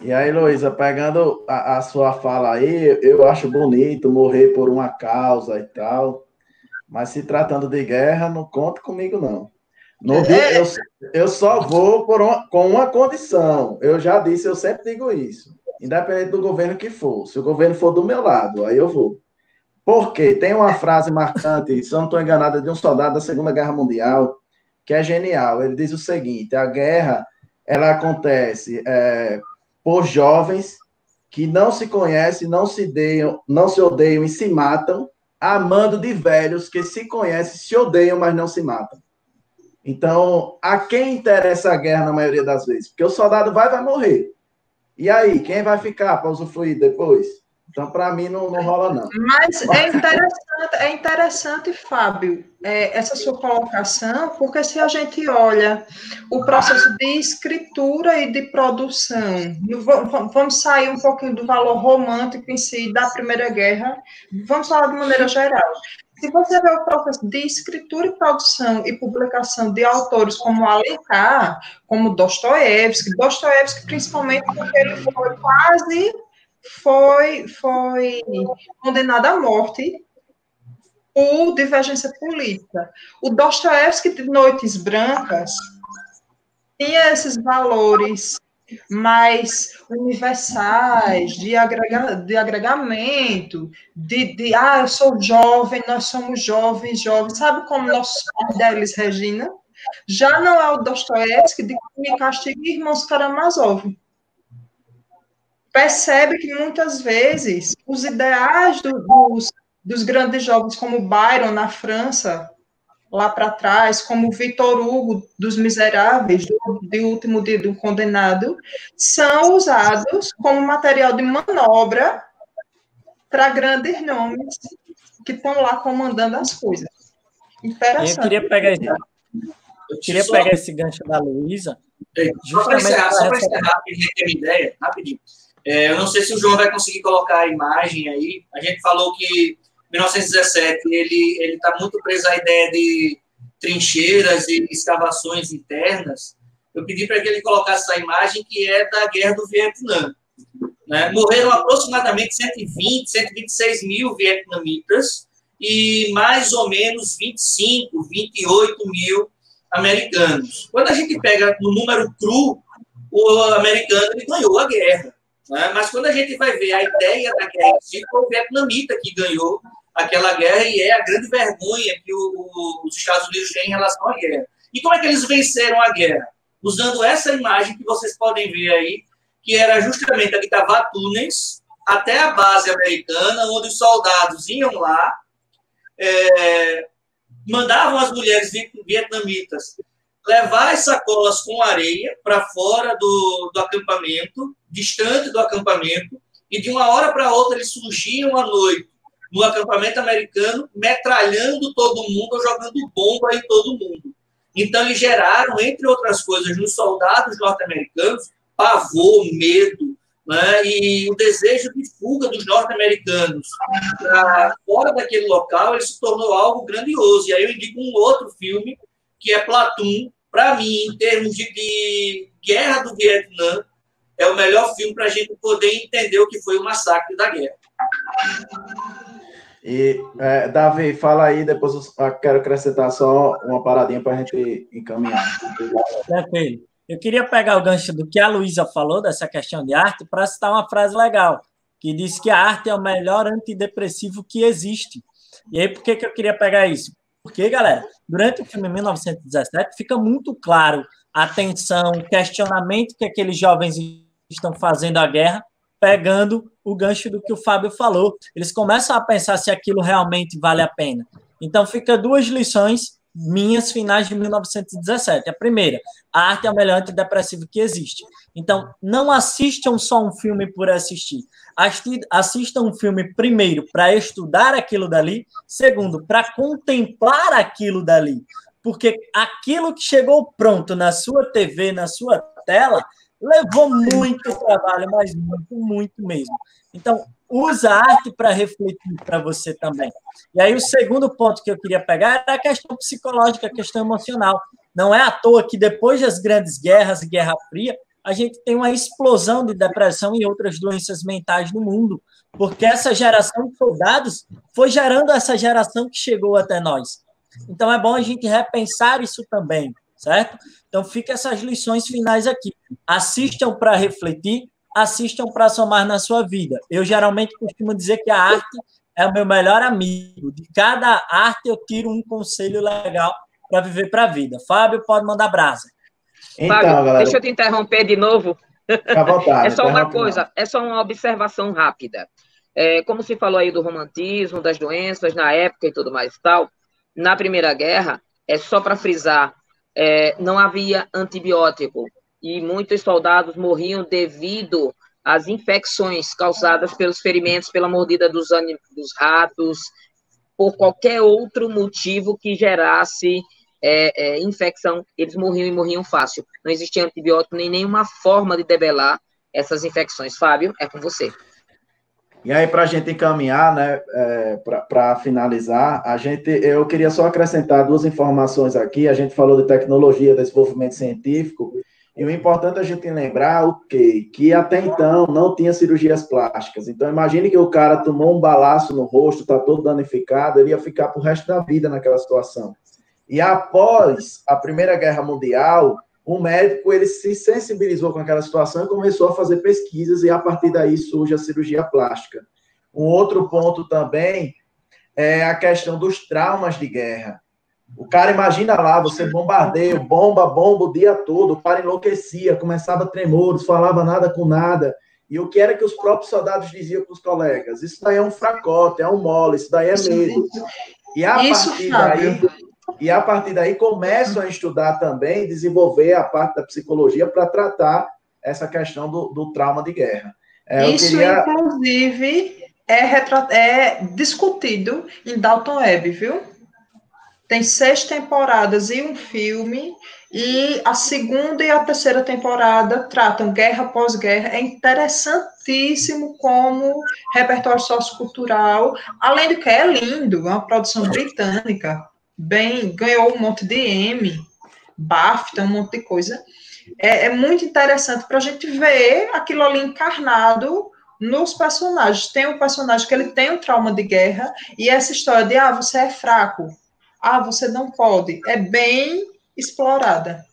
E aí, Luísa, pegando a sua fala aí, eu acho bonito morrer por uma causa e tal, mas se tratando de guerra, não conte comigo, não. Eu só vou com uma condição. Eu já disse, eu sempre digo isso. Independente do governo que for. Se o governo for do meu lado, aí eu vou. Porque tem uma frase marcante, se eu não estou enganado, de um soldado da Segunda Guerra Mundial, que é genial. Ele diz o seguinte: a guerra, ela acontece por jovens que não se conhecem, não se odeiam e se matam, amando de velhos que se conhecem, se odeiam, mas não se matam. Então, a quem interessa a guerra na maioria das vezes? Porque o soldado vai morrer. E aí, quem vai ficar para usufruir depois? Então, para mim, não rola, não. Mas é interessante, Fábio, essa sua colocação, porque se a gente olha o processo de escritura e de produção, vamos sair um pouquinho do valor romântico em si da Primeira Guerra, vamos falar de maneira geral. Se você vê o processo de escritura e produção e publicação de autores como Alencar, como Dostoiévski principalmente porque ele foi condenado à morte por divergência política. O Dostoiévski de Noites Brancas tinha esses valores mais universais, de agregamento, eu sou jovem, nós somos jovens, sabe como nossos pais deles, Regina? Já não é o Dostoiévski de Me Castigue e Irmãos Karamazov. Percebe que muitas vezes os ideais dos grandes jovens, como Byron na França, lá para trás, como Victor Hugo dos Miseráveis, do Último Dia do Condenado, são usados como material de manobra para grandes nomes que estão lá comandando as coisas. Interessante. Eu queria pegar esse gancho da Luísa. Só para encerrar, queria ter uma ideia, rapidinho. Eu não sei se o João vai conseguir colocar a imagem aí. A gente falou que 1917, ele está muito preso à ideia de trincheiras e escavações internas. Eu pedi para que ele colocasse essa imagem, que é da Guerra do Vietnã. Né? Morreram aproximadamente 126 mil vietnamitas e mais ou menos 28 mil americanos. Quando a gente pega no número cru, o americano ele ganhou a guerra. Né? Mas quando a gente vai ver a ideia da guerra, foi o vietnamita que ganhou aquela guerra e é a grande vergonha que os Estados Unidos têm em relação à guerra. E como é que eles venceram a guerra? Usando essa imagem que vocês podem ver aí, que era justamente a que estava túneis até a base americana, onde os soldados iam lá, mandavam as mulheres vietnamitas levar as sacolas com areia para fora do acampamento, distante do acampamento, e de uma hora para outra eles surgiam à noite no acampamento americano, metralhando todo mundo ou jogando bomba em todo mundo. Então, eles geraram, entre outras coisas, nos soldados norte-americanos, pavor, medo, né, e o desejo de fuga dos norte-americanos para fora daquele local, ele se tornou algo grandioso. E aí eu indico um outro filme, que é Platoon. Para mim, em termos de guerra do Vietnã, é o melhor filme para a gente poder entender o que foi o massacre da guerra. E, Davi, fala aí, depois eu quero acrescentar só uma paradinha para a gente encaminhar. Tranquilo. Eu queria pegar o gancho do que a Luísa falou, dessa questão de arte, para citar uma frase legal, que diz que a arte é o melhor antidepressivo que existe. E aí, por que eu queria pegar isso? Porque, galera, durante o filme 1917, fica muito claro a tensão, o questionamento que aqueles jovens estão fazendo à guerra, pegando o gancho do que o Fábio falou. Eles começam a pensar se aquilo realmente vale a pena. Então, fica duas lições minhas finais de 1917. A primeira, a arte é o melhor antidepressivo que existe. Então, não assistam só um filme por assistir. Assistam um filme, primeiro, para estudar aquilo dali. Segundo, para contemplar aquilo dali. porque aquilo que chegou pronto na sua TV, na sua tela, levou muito trabalho, mas muito, muito mesmo. Então, usa a arte para refletir para você também. E aí, o segundo ponto que eu queria pegar era a questão psicológica, a questão emocional. Não é à toa que depois das grandes guerras e Guerra Fria, a gente tem uma explosão de depressão e outras doenças mentais no mundo, porque essa geração de soldados foi gerando essa geração que chegou até nós. Então, é bom a gente repensar isso também, certo? Então, fica essas lições finais aqui. Assistam para refletir, assistam para somar na sua vida. Eu, geralmente, costumo dizer que a arte é o meu melhor amigo. De cada arte, eu tiro um conselho legal para viver para a vida. Fábio, pode mandar brasa. Então, Fábio, galera, deixa eu te interromper de novo. Fica à vontade. É só uma coisa, é só uma observação rápida. Como se falou aí do romantismo, das doenças na época e tudo mais e tal, na Primeira Guerra, só para frisar, não havia antibiótico e muitos soldados morriam devido às infecções causadas pelos ferimentos, pela mordida dos ratos, por qualquer outro motivo que gerasse infecção, eles morriam e morriam fácil. Não existia antibiótico nem nenhuma forma de debelar essas infecções. Fábio, é com você. E aí, para a gente encaminhar, né, para finalizar, eu queria só acrescentar 2 informações aqui. A gente falou de tecnologia, desenvolvimento científico, e o importante é a gente lembrar que até então não tinha cirurgias plásticas. Então, imagine que o cara tomou um balaço no rosto, está todo danificado, ele ia ficar para o resto da vida naquela situação. E após a Primeira Guerra Mundial, o médico ele se sensibilizou com aquela situação e começou a fazer pesquisas, e a partir daí surge a cirurgia plástica. Um outro ponto também é a questão dos traumas de guerra. O cara, imagina lá, você bombardeia, bomba o dia todo, o cara enlouquecia, começava tremores, falava nada com nada. E o que era que os próprios soldados diziam para os colegas? Isso daí é um fracote, é um mole, isso daí é medo. E a partir daí começam a estudar também, desenvolver a parte da psicologia para tratar essa questão do trauma de guerra. Inclusive, é discutido em Dalton Webb, viu? Tem 6 temporadas e um filme, e a 2ª e a 3ª temporada tratam guerra pós-guerra. É interessantíssimo como repertório sociocultural, além do que é lindo, é uma produção britânica, ganhou um monte de Emmy, BAFTA, um monte de coisa. É muito interessante para a gente ver aquilo ali encarnado nos personagens. Tem um personagem que ele tem um trauma de guerra, e essa história de, você é fraco, você não pode, é bem explorada.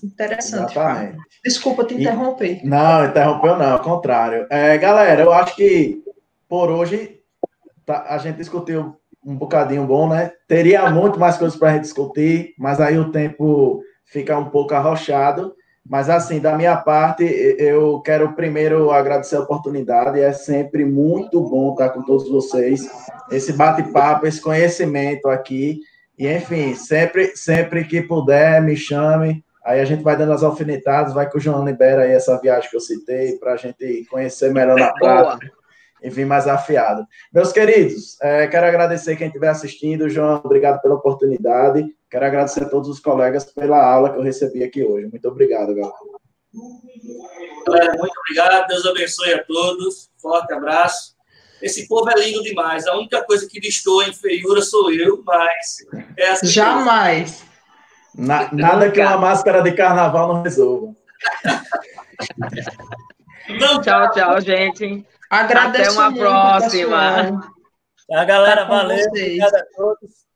Interessante. Exatamente. Desculpa te interromper. Não, interrompeu não, ao contrário. Galera, eu acho que por hoje a gente discutiu um bocadinho bom, né? Teria muito mais coisas para a gente discutir, mas aí o tempo fica um pouco arrochado. Mas, assim, da minha parte, eu quero primeiro agradecer a oportunidade. É sempre muito bom estar com todos vocês. Esse bate-papo, esse conhecimento aqui. E, enfim, sempre que puder, me chame. Aí a gente vai dando as alfinetadas, vai que o João libera aí essa viagem que eu citei, para a gente conhecer melhor na prática e vir mais afiado. Meus queridos, quero agradecer quem estiver assistindo. João, obrigado pela oportunidade. Quero agradecer a todos os colegas pela aula que eu recebi aqui hoje. Muito obrigado, galera. Galera, muito obrigado. Deus abençoe a todos. Forte abraço. Esse povo é lindo demais. A única coisa que destoa em feiura sou eu, mas é assim. Jamais. Nada que uma máscara de carnaval não resolva. Tchau, gente. Agradeço Até uma muito, próxima. pessoal. Tchau, galera. Valeu. Obrigado a todos.